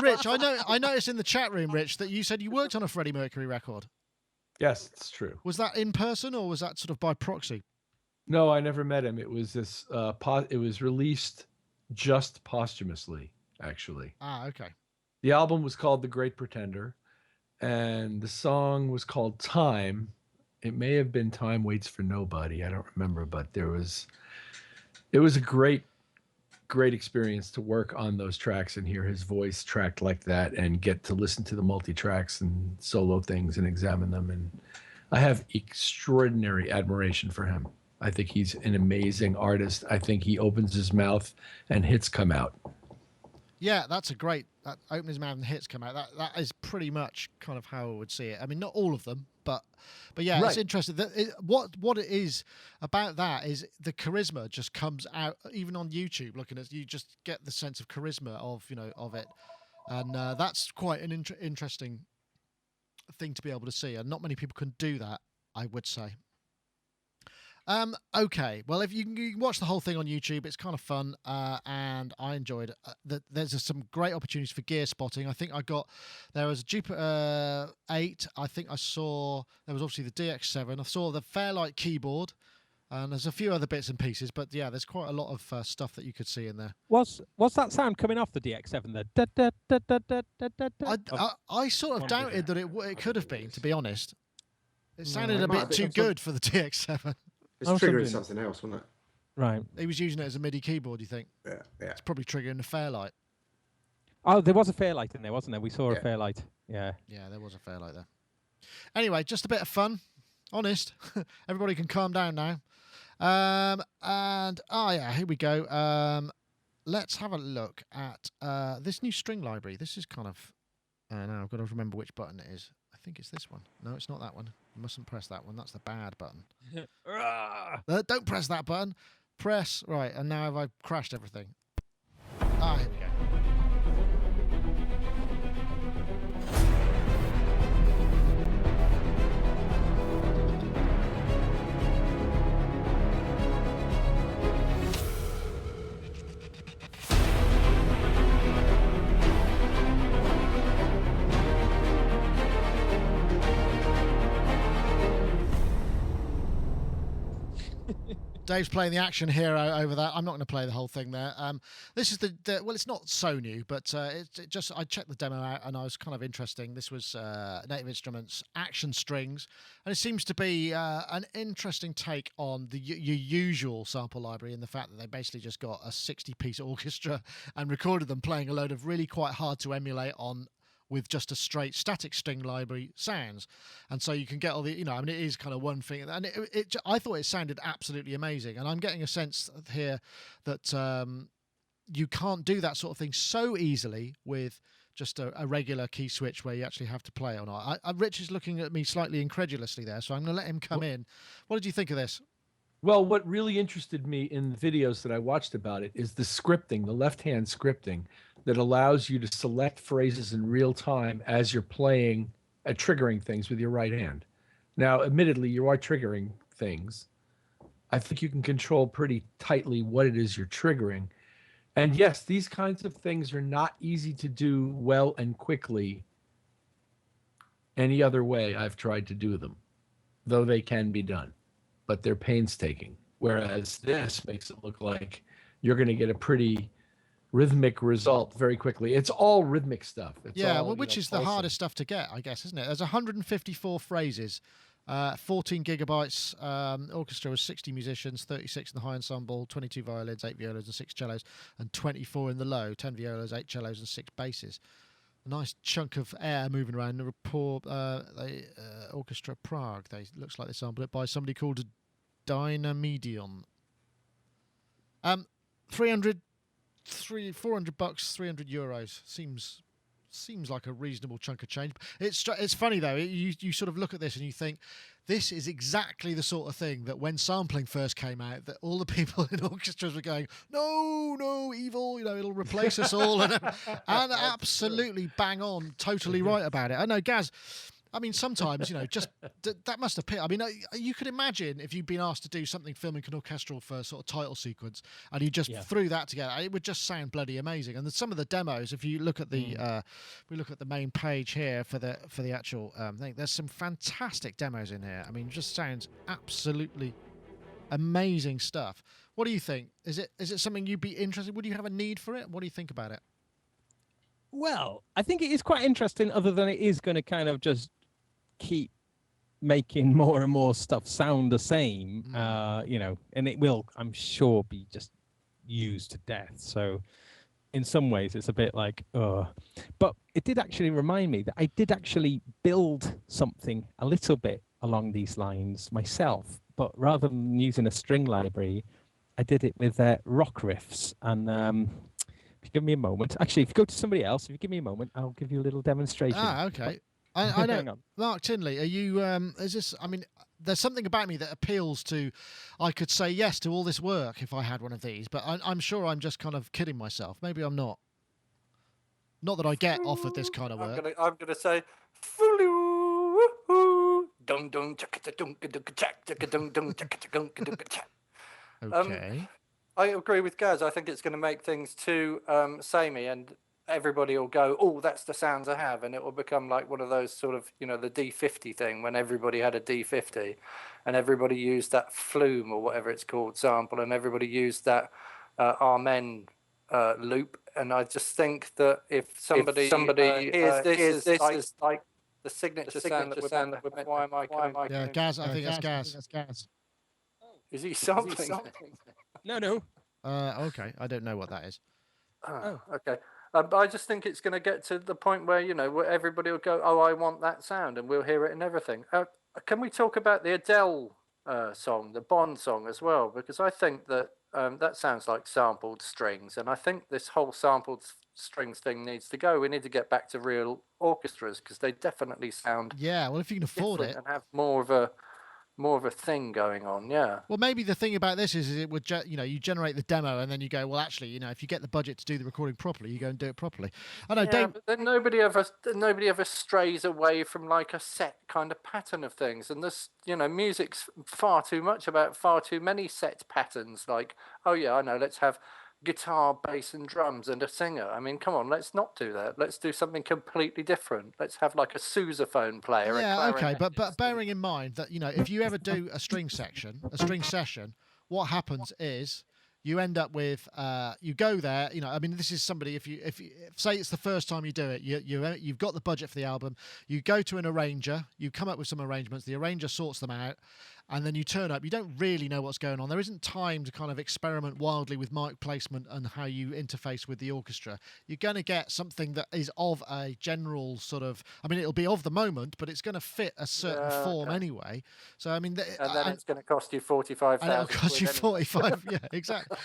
Rich, I noticed in the chat room, Rich, that you said you worked on a Freddie Mercury record. Yes, it's true. Was that in person or was that sort of by proxy? No, I never met him. It was this. It was released just posthumously, actually. Ah, okay. The album was called The Great Pretender, and the song was called Time. It may have been Time Waits for Nobody. I don't remember, but it was a great experience to work on those tracks and hear his voice tracked like that and get to listen to the multi-tracks and solo things and examine them. And I have extraordinary admiration for him. I think he's an amazing artist. I think he opens his mouth and hits come out. Yeah, that's a great. Open his mouth and hits come out. That is pretty much kind of how I would see it. I mean, not all of them, but yeah, right. It's interesting. What it is about that is the charisma just comes out even on YouTube. Looking at you, just get the sense of charisma of it, and that's quite an interesting thing to be able to see. And not many people can do that, I would say. Okay, well, if you can watch the whole thing on YouTube, it's kind of fun, and I enjoyed it. There's some great opportunities for gear spotting. I think there was a Jupiter 8. I think I saw, there was obviously the DX7. I saw the Fairlight keyboard, and there's a few other bits and pieces, but yeah, there's quite a lot of stuff that you could see in there. What's that sound coming off the DX7 there? I sort of doubted that it could have been, to be honest. It sounded a bit too good for the DX7. It's triggering something else, wasn't it? Right. He was using it as a MIDI keyboard, you think? Yeah. It's probably triggering the Fairlight. Oh, there was a Fairlight in there, wasn't there? We saw a Fairlight. Yeah. Yeah, there was a Fairlight there. Anyway, just a bit of fun. Honest. Everybody can calm down now. Here we go. Let's have a look at this new string library. This is kind of... now I've got to remember which button it is. I think it's this one. No, it's not that one. You mustn't press that one. That's the bad button. Don't press that button. Press. Right, and now I've crashed everything. Here we go. Dave's playing the action hero over that. I'm not going to play the whole thing there. This is well, it's not so new, but it just I checked the demo out and I was kind of interesting. This was Native Instruments Action Strings, and it seems to be an interesting take on your usual sample library in the fact that they basically just got a 60-piece orchestra and recorded them playing a load of really quite hard to emulate on with just a straight static string library sounds. And so you can get all the, I mean, it is kind of one thing. And I thought it sounded absolutely amazing. And I'm getting a sense here that you can't do that sort of thing so easily with just a regular key switch where you actually have to play or not. Rich is looking at me slightly incredulously there, so I'm going to let him come in. What did you think of this? Well, what really interested me in the videos that I watched about it is the scripting, the left-hand scripting that allows you to select phrases in real time as you're playing, triggering things with your right hand. Now, admittedly, you are triggering things. I think you can control pretty tightly what it is you're triggering. And yes, these kinds of things are not easy to do well and quickly any other way I've tried to do them, though they can be done. But they're painstaking. Whereas this makes it look like you're going to get a pretty rhythmic result very quickly. It's all rhythmic stuff. It's all, well, which is the hardest stuff to get, I guess, isn't it? There's 154 phrases, 14 gigabytes. Orchestra was 60 musicians, 36 in the high ensemble, 22 violins, 8 violas and 6 cellos, and 24 in the low, 10 violas, 8 cellos and 6 basses. A nice chunk of air moving around. The report, Orchestra Prague. Looks like they sampled it by somebody called Dynamedion. 400 bucks, 300 euros seems like a reasonable chunk of change. It's funny though. You sort of look at this and you think this is exactly the sort of thing that when sampling first came out, that all the people in orchestras were going, no, evil, it'll replace us all, and absolutely bang on, totally right about it. I know, Gaz. I mean, sometimes, just that must appear. I mean, you could imagine if you'd been asked to do something filming an orchestral for a sort of title sequence, and you just threw that together, it would just sound bloody amazing. And some of the demos, if you look at the, we look at the main page here for the actual thing, there's some fantastic demos in here. I mean, it just sounds absolutely amazing stuff. What do you think? Is it something you'd be interested? Would you have a need for it? What do you think about it? Well, I think it is quite interesting, other than it is going to kind of just keep making more and more stuff sound the same, and it will, I'm sure, be just used to death. So in some ways it's a bit like, but it did actually remind me that I did actually build something a little bit along these lines myself, but rather than using a string library, I did it with rock riffs. And if you give me a moment, actually, if you go to somebody else, if you give me a moment, I'll give you a little demonstration. Okay. I know. Mark Tinley, are you, is this, I mean, there's something about me that appeals to, I could say yes to all this work if I had one of these, but I'm sure I'm just kind of kidding myself. Maybe I'm not. Not that I get offered this kind of work. I'm gonna say, okay. I agree with Gaz. I think it's going to make things too samey, and everybody will go, oh, that's the sounds I have, and it will become like one of those sort of, the D50 thing, when everybody had a D50 and everybody used that flume or whatever it's called sample, and everybody used that Amen loop. And I just think that if somebody hears this is like the signature sound that we're making, why am I coming? Yeah, Gaz, I think that's Gaz. Is he sampling? No. Okay, I don't know what that is. Oh, okay. But I just think it's going to get to the point where, where everybody will go, oh, I want that sound, and we'll hear it in everything. Can we talk about the Adele song, the Bond song as well? Because I think that that sounds like sampled strings, and I think this whole sampled strings thing needs to go. We need to get back to real orchestras, because they definitely sound well, if you can afford it and have more of a thing going on. Well, maybe the thing about this is it would you generate the demo and then you go, well, actually, if you get the budget to do the recording properly, you go and do it properly. I know, Dave. But then nobody ever strays away from like a set kind of pattern of things, and this music's far too much about far too many set patterns. Like, oh yeah, I know, let's have guitar, bass, and drums and a singer. I mean, come on, let's not do that. Let's do something completely different. Let's have like a sousaphone player, a Yeah, okay, clarinetist. but bearing in mind that if you ever do a string session, what happens is you end up with you go there. I mean, this is somebody. If say it's the first time you do it, you've got the budget for the album. You go to an arranger, you come up with some arrangements. The arranger sorts them out, and then you turn up. You don't really know what's going on. There isn't time to kind of experiment wildly with mic placement and how you interface with the orchestra. You're going to get something that is of a general sort of. I mean, it'll be of the moment, but it's going to fit a certain form anyway. So I mean, and then it's going to cost you 45,000. And it'll cost you 45. Yeah, exactly.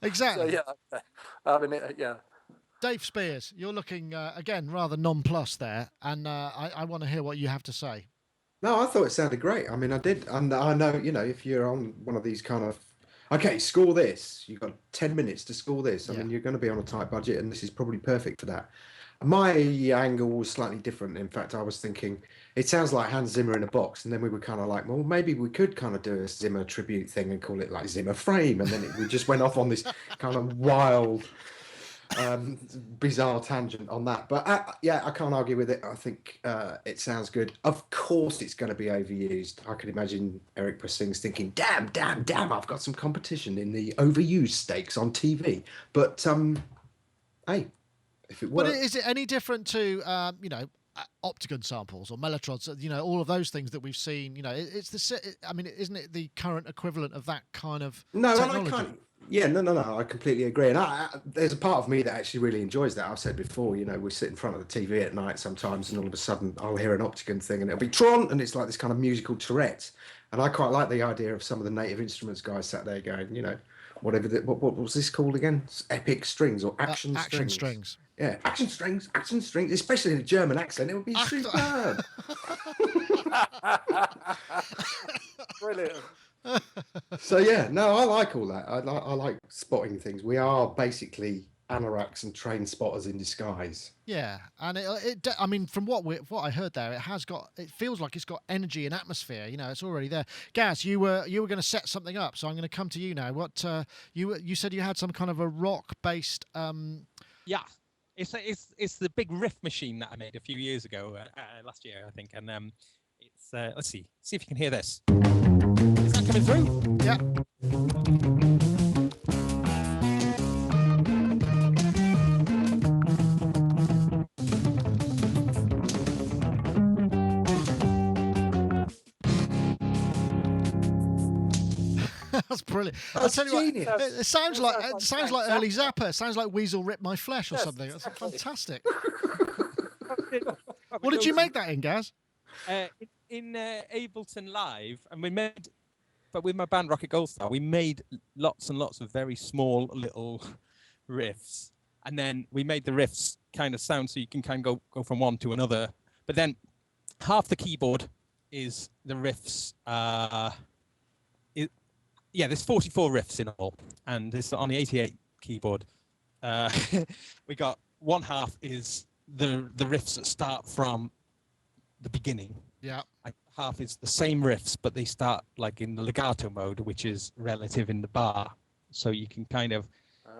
Exactly. So, yeah, I mean, yeah. Dave Spears, you're looking again rather nonplussed there, and I want to hear what you have to say. No, I thought it sounded great. I mean, I did, and I know, if you're on one of these kind of, okay, score this. You've got 10 minutes to score this. I mean, you're going to be on a tight budget, and this is probably perfect for that. My angle was slightly different. In fact, I was thinking, it sounds like Hans Zimmer in a box, and then we were kind of like, well, maybe we could kind of do a Zimmer tribute thing and call it like Zimmer Frame, and then we just went off on this kind of wild, bizarre tangent on that. But yeah, I can't argue with it. I think it sounds good. Of course, it's going to be overused. I could imagine Eric Pressing's thinking, damn, I've got some competition in the overused stakes on TV. But hey. If it works. But is it any different to Optigan samples or Mellotrons? All of those things that we've seen. It's the. I mean, isn't it the current equivalent of that kind of technology? No. I completely agree. And there's a part of me that actually really enjoys that. I've said before, we sit in front of the TV at night sometimes, and all of a sudden I'll hear an Optigan thing, and it'll be Tron, and it's like this kind of musical Tourette. And I quite like the idea of some of the Native Instruments guys sat there going, whatever. What was this called again? Epic strings or action strings? Action strings. Yeah, action strings, especially in a German accent, it would be superb. Brilliant. So yeah, no, I like all that. I like spotting things. We are basically anoraks and train spotters in disguise. Yeah, and I mean, from what I heard there, it feels like it's got energy and atmosphere. It's already there. Gaz, you were going to set something up, so I'm going to come to you now. What you said you had some kind of a rock based. Yeah. It's the big riff machine that I made a few years ago, last year I think, and it's let's see if you can hear this. Is that coming through? Yeah. That's brilliant. I'll tell you genius. what, it sounds like early Zappa. It sounds like Weasel Ripped My Flesh or something. That's fantastic. What did you make that in, Gaz? In Ableton Live, and we made, but with my band Rocket Gold Star, we made lots and lots of very small little riffs, and then we made the riffs kind of sound so you can kind of go from one to another. But then half the keyboard is the riffs. There's 44 riffs in all, and it's on the 88 keyboard. We got one half is the riffs that start from the beginning. Yeah. Half is the same riffs, but they start like in the legato mode, which is relative in the bar. So you can kind of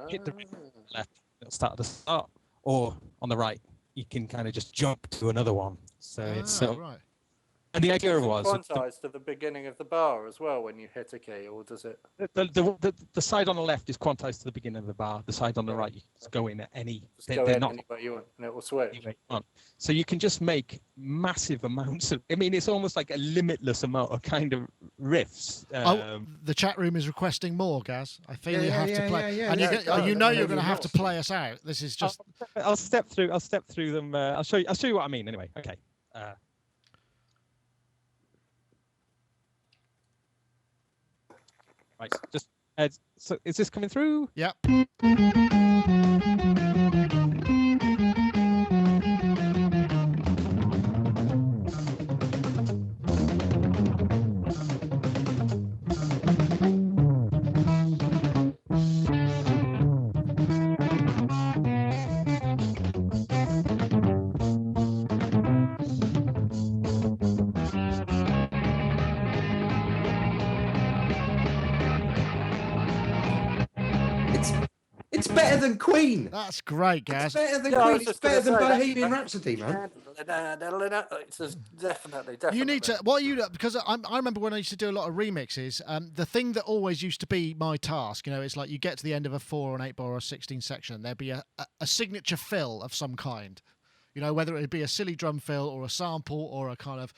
hit the riff on the left, it'll start at the start, or on the right, you can kind of just jump to another one. So it's right. And the idea was quantized to the beginning of the bar as well when you hit a key, or does it? The side on the left is quantized to the beginning of the bar. The side on the right, you can just go in at any. They're not anywhere you want, and it will switch. So you can just make massive amounts of. I mean, it's almost like a limitless amount of kind of riffs. The chat room is requesting more, Gaz. I feel you have to play, and you're going to have to play us out. This is just. I'll step through them. I'll show you what I mean. Anyway, okay. Right, just so is this coming through? Yep. It's better than Queen. That's great, It's Gaz. better than Yeah, I was Queen. It's just gonna better than say that- Bohemian Rhapsody, man. It's definitely. You need to, because I remember when I used to do a lot of remixes, the thing that always used to be my task, it's like you get to the end of a 4 or an 8 bar or a 16 section, and there'd be a signature fill of some kind. Whether it be a silly drum fill or a sample or a kind of,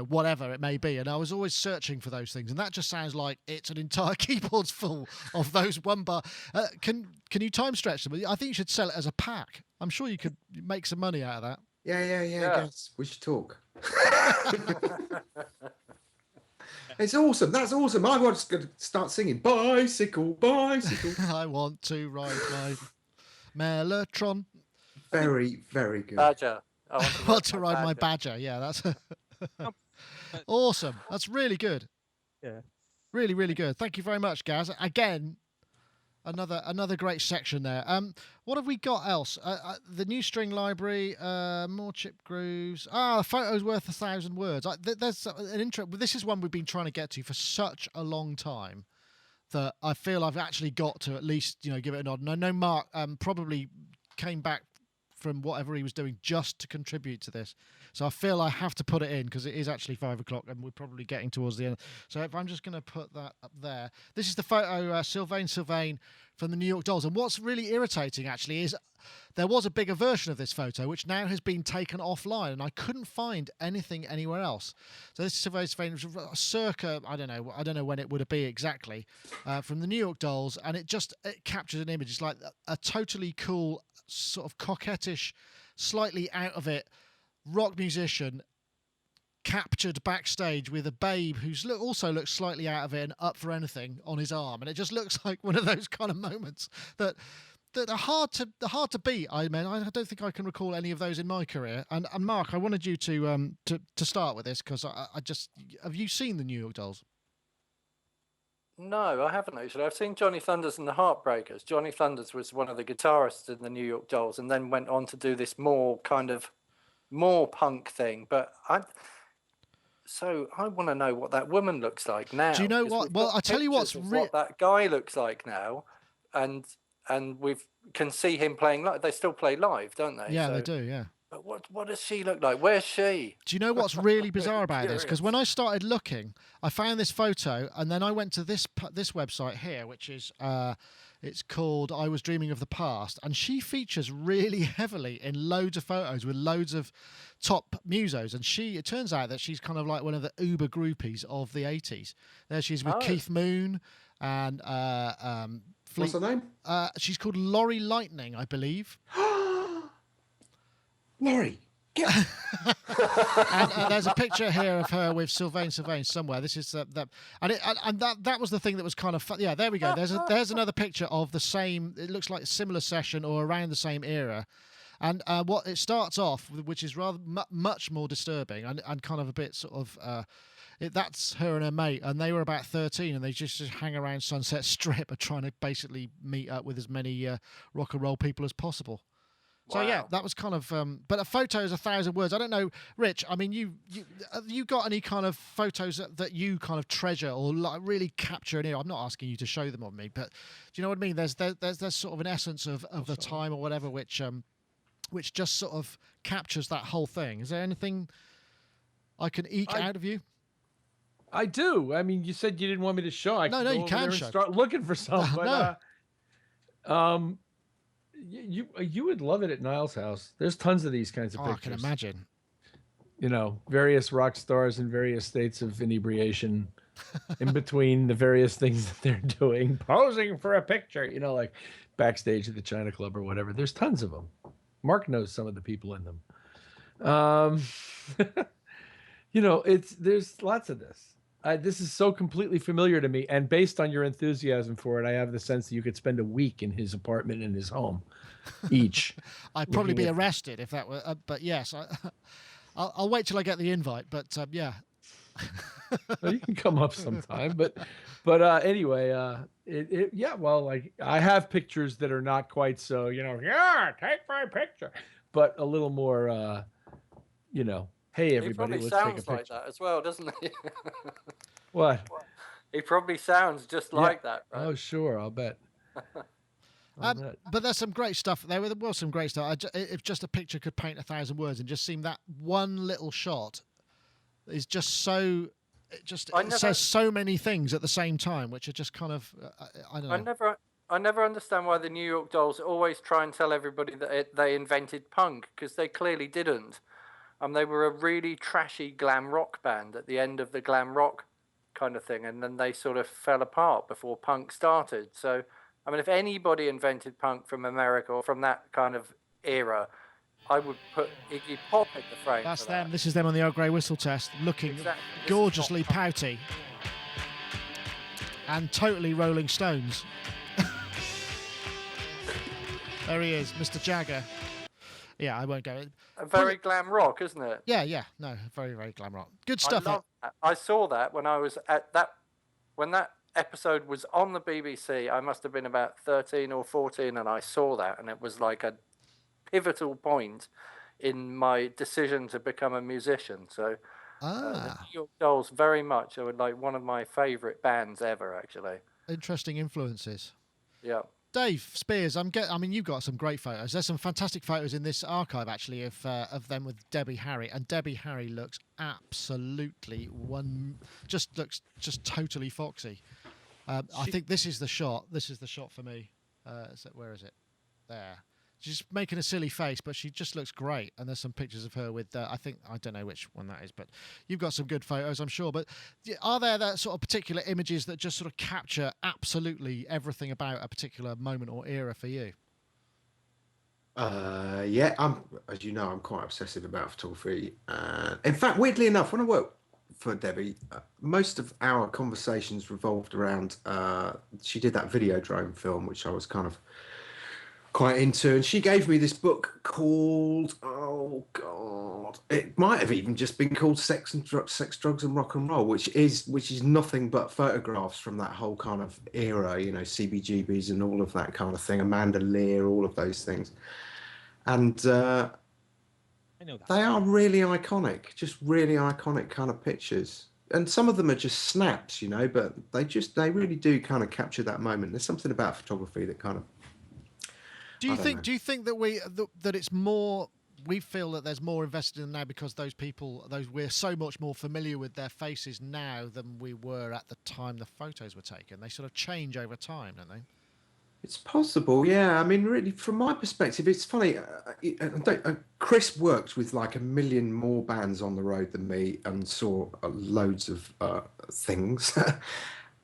whatever it may be. And I was always searching for those things. And that just sounds like it's an entire keyboard's full of those 1 bar. Can you time stretch them? I think you should sell it as a pack. I'm sure you could make some money out of that. Yeah. Guys, we should talk. It's awesome. That's awesome. I was going to start singing bicycle, bicycle. I want to ride my Mellotron. Very, very good. Badger. I Want to ride my Badger. Yeah, that's awesome. That's really good. Yeah. Really, really good. Thank you very much, Gaz. Again, another great section there. What have we got else? The new string library, more chip grooves. A photo's worth 1,000 words. There's an intro. This is one we've been trying to get to for such a long time that I feel I've actually got to at least give it a nod. And I know Mark probably came back from whatever he was doing just to contribute to this. So I feel I have to put it in because it is actually 5 o'clock and we're probably getting towards the end. So if I'm just going to put that up there. This is the photo, Sylvain from the New York Dolls. And what's really irritating actually is there was a bigger version of this photo which now has been taken offline and I couldn't find anything anywhere else. So this is Sylvain circa, I don't know when it would be exactly, from the New York Dolls, and it captured an image. It's like a totally cool, sort of coquettish, slightly out of it rock musician captured backstage with a babe who's also looks slightly out of it and up for anything on his arm, and it just looks like one of those kind of moments that are hard to beat. I don't think I can recall any of those in my career. And Mark, I wanted you to start with this because I just, have you seen the New York Dolls? No, I haven't actually. I've seen Johnny Thunders and the Heartbreakers. Johnny Thunders was one of the guitarists in the New York Dolls and then went on to do this more punk thing. But I want to know what that woman looks like now. Do you know what? Well, I tell you what that guy looks like now, and we can see him playing live. They still play live, don't they? Yeah, they do. Yeah. But what does she look like? Where's she? Do you know what's really bizarre about this? Because when I started looking, I found this photo, and then I went to this website here, which is it's called I Was Dreaming of the Past, and she features really heavily in loads of photos with loads of top musos, and it turns out that she's kind of like one of the uber groupies of the 80s. There she is with Keith Moon and what's her name? She's called Laurie Lightning, I believe. Laurie. And there's a picture here of her with Sylvain somewhere. This is that was the thing that was kind of fun. Yeah, there we go. There's another picture of the same. It looks like a similar session or around the same era. And what it starts off with, which is rather much more disturbing and kind of a bit sort of. That's her and her mate, and they were about 13, and they just hang around Sunset Strip, and trying to basically meet up with as many rock and roll people as possible. So yeah, that was kind of. But a photo is 1,000 words. I don't know, Rich. I mean, you got any kind of photos that you kind of treasure or like really capture in here? I'm not asking you to show them on me, but do you know what I mean? There's sort of an essence of the time or whatever, which just sort of captures that whole thing. Is there anything I can eke out of you? I do. I mean, you said you didn't want me to show. No, you can show. Start looking for some. But, no. You would love it at Niall's house. There's tons of these kinds of pictures. I can imagine. Various rock stars in various states of inebriation in between the various things that they're doing, posing for a picture, like backstage at the China Club or whatever. There's tons of them. Mark knows some of the people in them. There's lots of this. This is so completely familiar to me, and based on your enthusiasm for it, I have the sense that you could spend a week in his apartment in his home, each. I'd probably be arrested if that were. But yes, I'll wait till I get the invite. But yeah, well, you can come up sometime. But anyway, Well, like I have pictures that are not quite so. Yeah, take my picture, but a little more. Hey everybody, let's take a picture. He probably sounds like that as well, doesn't he? What? He probably sounds just like that, right? Oh, sure, I'll bet. on that. But there's some great stuff. There was some great stuff. If just a picture could paint 1,000 words, and just seem that one little shot is just so. It says so many things at the same time, which are just kind of. I don't know. I never understand why the New York Dolls always try and tell everybody that they invented punk, because they clearly didn't. They were a really trashy glam rock band at the end of the glam rock kind of thing, and then they sort of fell apart before punk started. So, if anybody invented punk from America or from that kind of era, I would put Iggy Pop in the frame. That's for them. that. This is them on the Old Grey Whistle test, looking gorgeously pouty and totally Rolling Stones. There he is, Mr. Jagger. Yeah, I won't go. Very glam rock, isn't it? Yeah. No, very, very glam rock. Good stuff. I saw that when I was when that episode was on the BBC. I must have been about 13 or 14, and I saw that, and it was like a pivotal point in my decision to become a musician. So the New York Dolls very much are like one of my favourite bands ever, actually. Interesting influences. Yeah. Dave Spears, you've got some great photos. There's some fantastic photos in this archive, actually, of them with Debbie Harry, and Debbie Harry looks absolutely just totally foxy. I think this is the shot. This is the shot for me. Where is it? There. She's making a silly face, but she just looks great. And there's some pictures of her with, I don't know which one that is, but you've got some good photos, I'm sure. But are there that sort of particular images that just sort of capture absolutely everything about a particular moment or era for you? Yeah, as you know, I'm quite obsessive about photography. In fact, weirdly enough, when I worked for Debbie, most of our conversations revolved around, she did that Videodrome film, which I was kind of quite into, and she gave me this book called, oh god, it might have even just been called Sex, Drugs and Rock and Roll, which is nothing but photographs from that whole kind of era, CBGBs and all of that kind of thing, Amanda Lear, all of those things. And I know that. They are really iconic, just really iconic kind of pictures. And some of them are just snaps, but they really do kind of capture that moment. There's something about photography that kind of. Do you think that that it's more? We feel that there's more invested in now because we're so much more familiar with their faces now than we were at the time the photos were taken. They sort of change over time, don't they? It's possible, yeah. Really, from my perspective, it's funny. Chris worked with like a million more bands on the road than me and saw loads of things.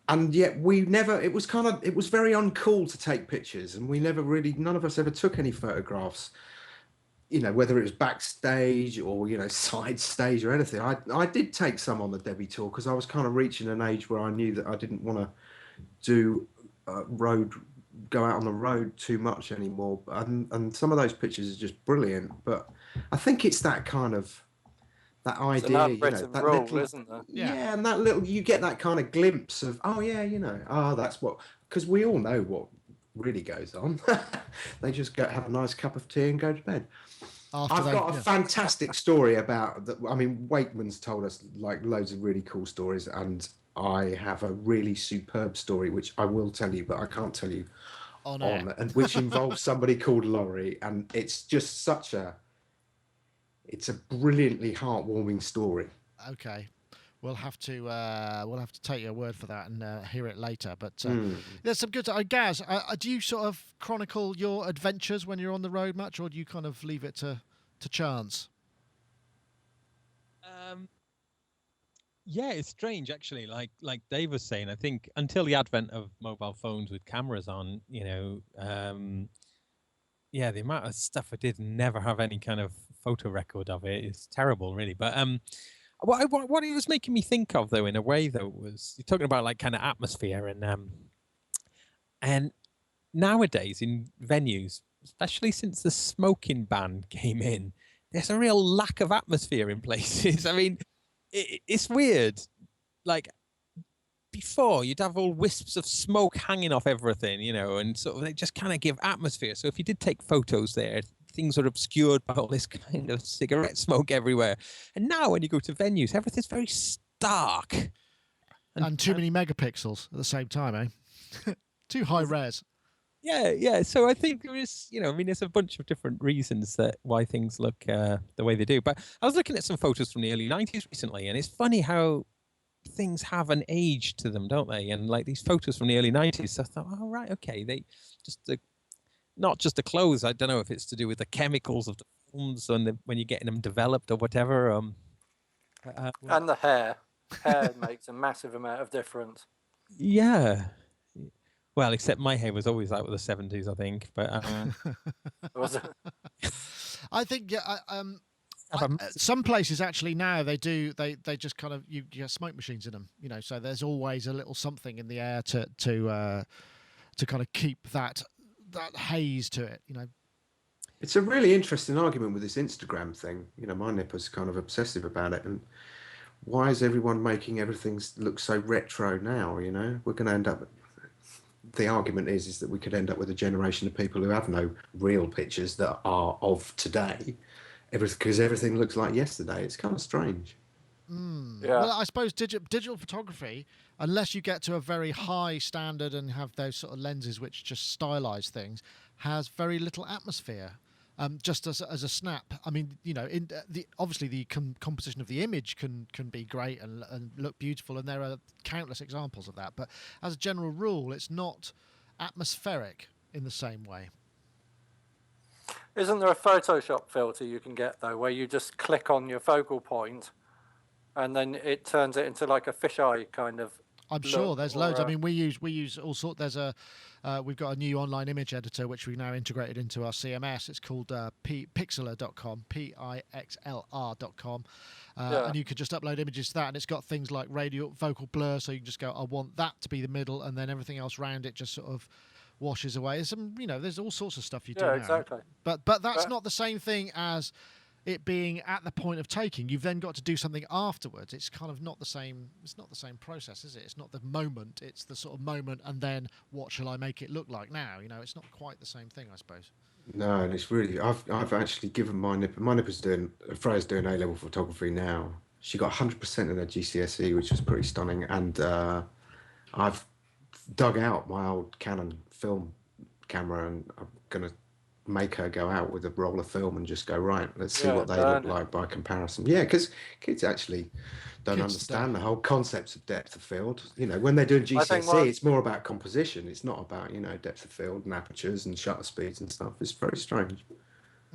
And yet it was very uncool to take pictures, and none of us ever took any photographs, whether it was backstage or, side stage or anything. I did take some on the Debbie tour because I was kind of reaching an age where I knew that I didn't want to go out on the road too much anymore. And some of those pictures are just brilliant, but I think it's that kind of, that idea, that rule, little, isn't there? Yeah, and that little, you get that kind of glimpse of, that's what, because we all know what really goes on. They just have a nice cup of tea and go to bed. I've got a fantastic story about that. Wakeman's told us like loads of really cool stories, and I have a really superb story which I will tell you, but I can't tell you on and which involves somebody called Laurie, and it's just it's a brilliantly heartwarming story. Okay, we'll have to take your word for that and hear it later. But there's some good. Gaz, do you sort of chronicle your adventures when you're on the road much, or do you kind of leave it to chance? Yeah, it's strange actually. Like Dave was saying, I think until the advent of mobile phones with cameras on, the amount of stuff I did and never have any kind of photo record of it is terrible, really. But what it was making me think of, though, in a way, though, was you're talking about like kind of atmosphere and nowadays in venues, especially since the smoking ban came in, there's a real lack of atmosphere in places. It's weird. Like before, you'd have all wisps of smoke hanging off everything, and sort of they just kind of give atmosphere. So if you did take photos there, things are obscured by all this kind of cigarette smoke everywhere. And now when you go to venues, everything's very stark. And too many megapixels at the same time, eh? Too high res. Yeah. So I think there is, I mean, there's a bunch of different reasons that why things look the way they do. But I was looking at some photos from the early '90s recently, and it's funny how things have an age to them, don't they? And like these photos from the early '90s, so I thought, oh right, okay, they just not just the clothes. I don't know if it's to do with the chemicals of the films and when you're getting them developed or whatever. And the hair. Hair makes a massive amount of difference. Yeah. Well, except my hair was always like with the '70s, I think. But Was it? I think some places actually now they just kind of you have smoke machines in them, so there's always a little something in the air to kind of keep that haze to it. It's a really interesting argument with this Instagram thing. My nipper's kind of obsessive about it, and why is everyone making everything look so retro now? We're going to end up. The argument is that we could end up with a generation of people who have no real pictures that are of today, because everything looks like yesterday. It's kind of strange. Yeah. Well, I suppose digital photography, unless you get to a very high standard and have those sort of lenses which just stylize things, has very little atmosphere. Just as a snap. I mean, obviously the composition of the image can be great and look beautiful, and there are countless examples of that. But as a general rule, it's not atmospheric in the same way. Isn't there a Photoshop filter you can get though, where you just click on your focal point, and then it turns it into like a fisheye kind of? I'm sure there's loads. I mean, we use all sorts. We've got a new online image editor which we've now integrated into our CMS. It's called pixlr.com, pixlr.com, and you could just upload images to that, and it's got things like radial vocal blur, so you can just go, I want that to be the middle, and then everything else around it just sort of washes away. There's there's all sorts of stuff you do now. Exactly. But that's not the same thing as it being at the point of taking. You've then got to do something afterwards. It's kind of not the same. It's not the same process, is it? It's not the moment. It's the sort of moment, and then what shall I make it look like now? It's not quite the same thing, I suppose. No, and it's really. I've actually given my nipper. My nipper's Freya's doing A-level photography now. She got 100% in her GCSE, which was pretty stunning. And I've dug out my old Canon film camera, and I'm gonna make her go out with a roll of film and just go, right, let's see what they look like by comparison. Yeah, because kids actually don't understand the whole concepts of depth of field. When they're doing GCSE, it's more about composition. It's not about, depth of field and apertures and shutter speeds and stuff. It's very strange.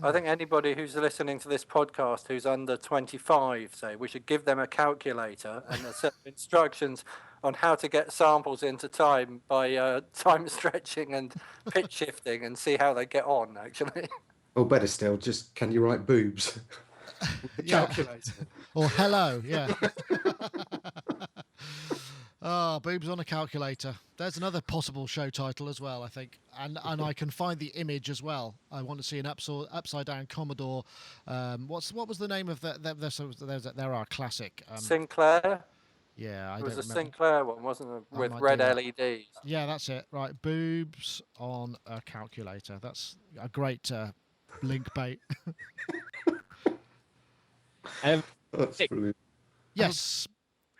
I think anybody who's listening to this podcast who's under 25, say, we should give them a calculator and a set of instructions on how to get samples into time by time stretching and pitch shifting, and see how they get on, actually. Or better still, just can you write boobs? Calculator. Or hello, yeah. Boobs on a calculator. There's another possible show title as well, I think. And I can find the image as well. I want to see an upside down Commodore. What was the name of there are classic Sinclair. Yeah, it was a Sinclair one, wasn't it, with red LEDs? Yeah, that's it. Right, boobs on a calculator. That's a great link bait. That's brilliant. Yes.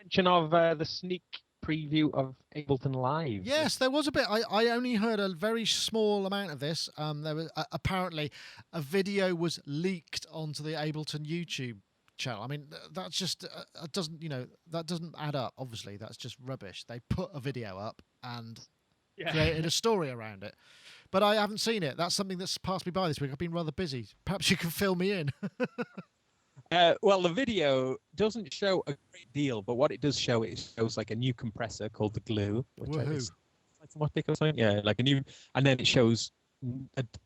Mention of the sneak preview of Ableton Live. Yes, there was a bit. I only heard a very small amount of this. There was apparently a video was leaked onto the Ableton YouTube channel. I mean, that's just that doesn't add up. Obviously, that's just rubbish. They put a video up and created a story around it. But I haven't seen it. That's something that's passed me by this week. I've been rather busy. Perhaps you can fill me in. Well, the video doesn't show a great deal, but what it does show, it shows like a new compressor called the Glue, which is automatic or something. Yeah, like a new, and then it shows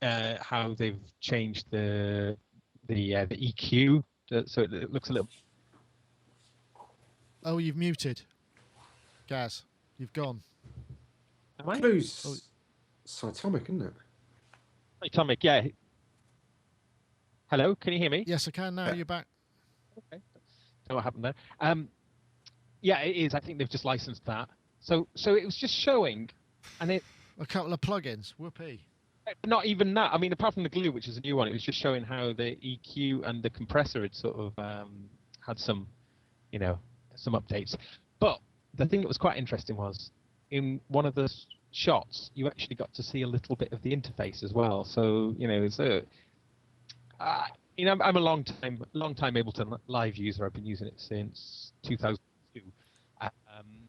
how they've changed the EQ, so it looks a little. Oh, you've muted, Gaz. You've gone. Am I? Glue's cytomic, isn't it? Cytomic, yeah. Hello, can you hear me? Yes, I can now. You're back. Okay. Don't know what happened there. Yeah, it is. I think they've just licensed that. So it was just showing, and it a couple of plugins. Whoopee. Not even that. I mean, apart from the Glue, which is a new one, it was just showing how the EQ and the compressor had sort of had some, some updates. But the thing that was quite interesting was in one of the shots, you actually got to see a little bit of the interface as well. So it's I'm a long time Ableton Live user. I've been using it since 2002.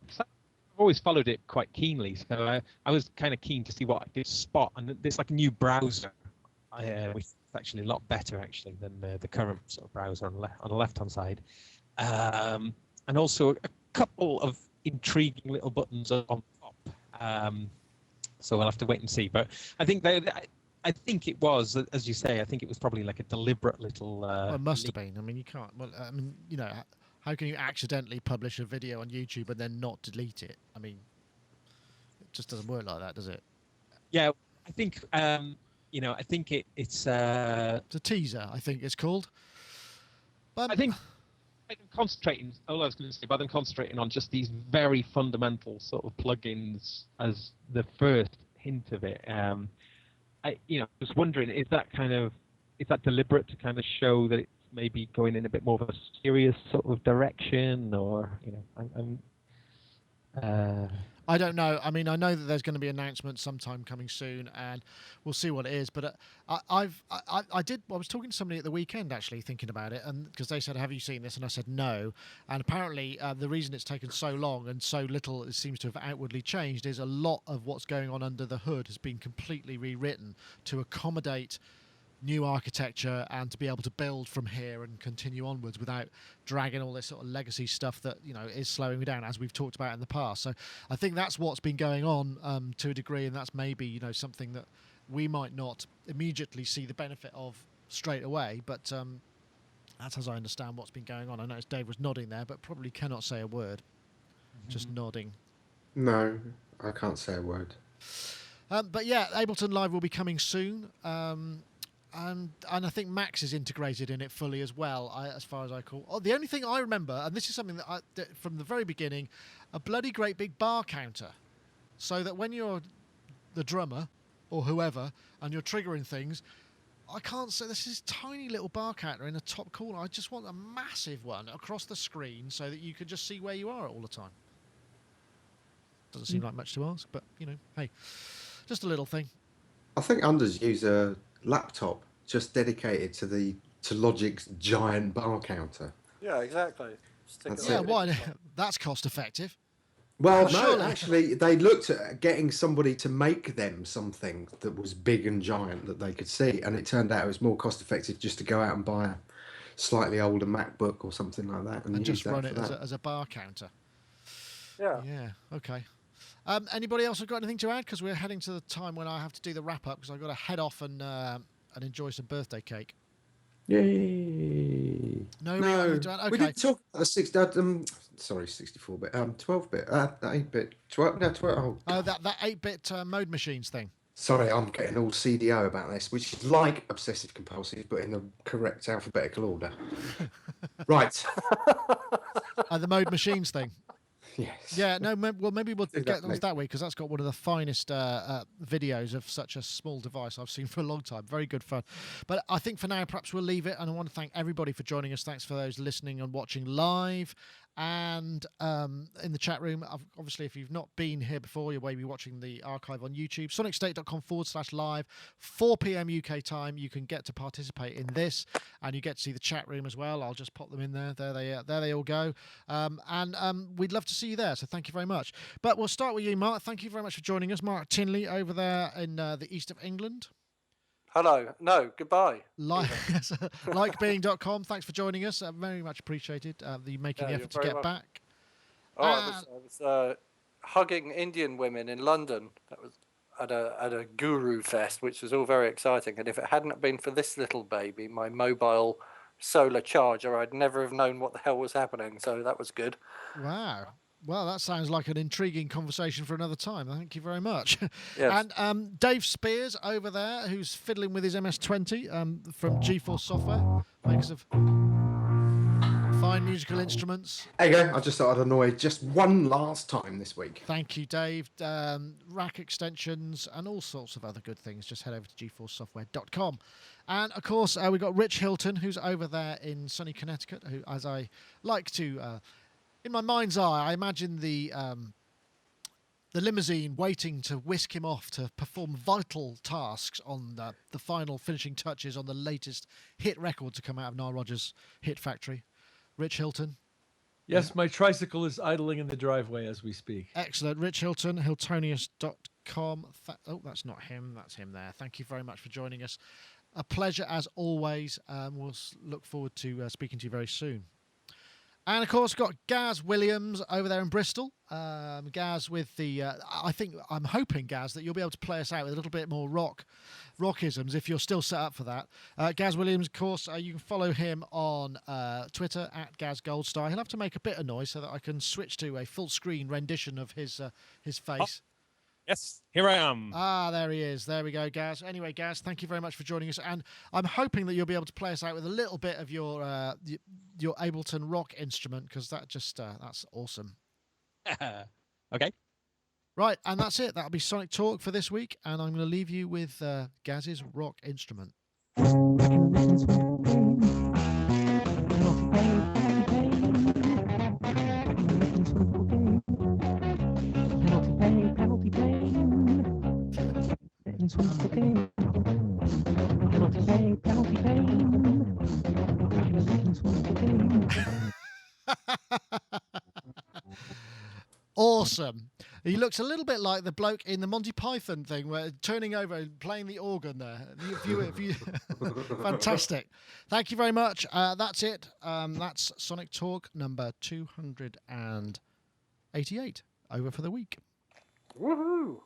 So I've always followed it quite keenly. So I was kind of keen to see what I could spot, and there's like a new browser, which is actually a lot better actually than the current sort of browser on the left-hand side, and also a couple of intriguing little buttons on top. So we'll have to wait and see. But I think I think it was, as you say, I think it was probably like a deliberate little. Well, it must have been. I mean, you can't. Well, I mean, how can you accidentally publish a video on YouTube and then not delete it? I mean, it just doesn't work like that, does it? Yeah, I think I think it's a teaser. I think it's called. But I think by them concentrating. All I was going to say, by them concentrating on just these very fundamental sort of plugins as the first hint of it. I was wondering, is that deliberate to kind of show that it's maybe going in a bit more of a serious sort of direction, or I don't know. I mean, I know that there's going to be announcements sometime coming soon, and we'll see what it is. But I was talking to somebody at the weekend actually, thinking about it, and because they said, "Have you seen this?" and I said, "No." And apparently, the reason it's taken so long and so little it seems to have outwardly changed is a lot of what's going on under the hood has been completely rewritten to accommodate new architecture and to be able to build from here and continue onwards without dragging all this sort of legacy stuff that is slowing me down, as we've talked about in the past. So I think that's what's been going on to a degree, and that's maybe something that we might not immediately see the benefit of straight away, but that's as I understand what's been going on. I noticed Dave was nodding there, but probably cannot say a word. Just nodding. No, I can't say a word. But yeah, Ableton Live will be coming soon. And I think Max is integrated in it fully as well, as far as I recall. Oh, the only thing I remember, and this is something that from the very beginning, a bloody great big bar counter, so that when you're the drummer or whoever and you're triggering things, I can't say this is tiny little bar counter in the top corner. I just want a massive one across the screen so that you can just see where you are all the time. Doesn't seem like much to ask, but hey, just a little thing. I think unders use a laptop just dedicated to Logic's giant bar counter. Yeah, exactly. Why? That's cost effective. Well, no, actually, they looked at getting somebody to make them something that was big and giant that they could see, and it turned out it was more cost effective just to go out and buy a slightly older MacBook or something like that and just run it as a bar counter. Yeah. Yeah. Okay. Anybody else have got anything to add? Because we're heading to the time when I have to do the wrap up, because I've got to head off and enjoy some birthday cake. Yay! No. Okay. We did talk about the 64-bit, 12-bit, 8-bit, 12. No, 12. Oh, that 8-bit mode machines thing. Sorry, I'm getting all CDO about this, which is like obsessive compulsive, but in the correct alphabetical order. Right. The mode machines thing. Yes. Yeah, no, well, maybe we'll get on that way, because that's got one of the finest videos of such a small device I've seen for a long time. Very good fun. But I think for now, perhaps we'll leave it. And I want to thank everybody for joining us. Thanks for those listening and watching live and in the chat room. Obviously, if you've not been here before, you may be watching the archive on YouTube. sonicstate.com/live, 4 p.m. UK time. You can get to participate in this, and you get to see the chat room as well. I'll just pop them in there. There they all go. And we'd love to see you there, so thank you very much. But we'll start with you, Mark. Thank you very much for joining us. Mark Tinley over there in the east of England. Hello. No, goodbye. Likebeing.com. Thanks for joining us. Very much appreciated. You making the effort to get back. Oh, I was hugging Indian women in London. That was at a Guru Fest, which was all very exciting. And if it hadn't been for this little baby, my mobile solar charger, I'd never have known what the hell was happening. So that was good. Wow. Well, that sounds like an intriguing conversation for another time. Thank you very much. Yes. And Dave Spears over there, who's fiddling with his MS-20 from GeForce Software, makers of fine musical instruments. There you go. I just thought I'd annoy just one last time this week. Thank you, Dave. Rack extensions and all sorts of other good things. Just head over to geforcesoftware.com. And, of course, we've got Rich Hilton, who's over there in sunny Connecticut, who, as I like to... in my mind's eye, I imagine the the limousine waiting to whisk him off to perform vital tasks on the final finishing touches on the latest hit record to come out of Nile Rodgers' Hit Factory. Rich Hilton. Yes, my tricycle is idling in the driveway as we speak. Excellent. Rich Hilton, Hiltonius.com. Oh, that's not him. That's him there. Thank you very much for joining us. A pleasure as always. We'll look forward to speaking to you very soon. And of course, got Gaz Williams over there in Bristol. Gaz with the, I'm hoping, Gaz, that you'll be able to play us out with a little bit more rockisms if you're still set up for that. Gaz Williams, of course, you can follow him on Twitter at Gaz Goldstar. He'll have to make a bit of noise so that I can switch to a full screen rendition of his face. Yes, here I am. Ah, there he is. There we go, Gaz. Anyway, Gaz, thank you very much for joining us. And I'm hoping that you'll be able to play us out with a little bit of your Ableton rock instrument, because that's awesome. Okay. Right, and that's it. That'll be Sonic Talk for this week. And I'm going to leave you with Gaz's rock instrument. Awesome. He looks a little bit like the bloke in the Monty Python thing, where turning over and playing the organ there. If you fantastic. Thank you very much. That's it. That's Sonic Talk number 288. Over for the week. Woohoo!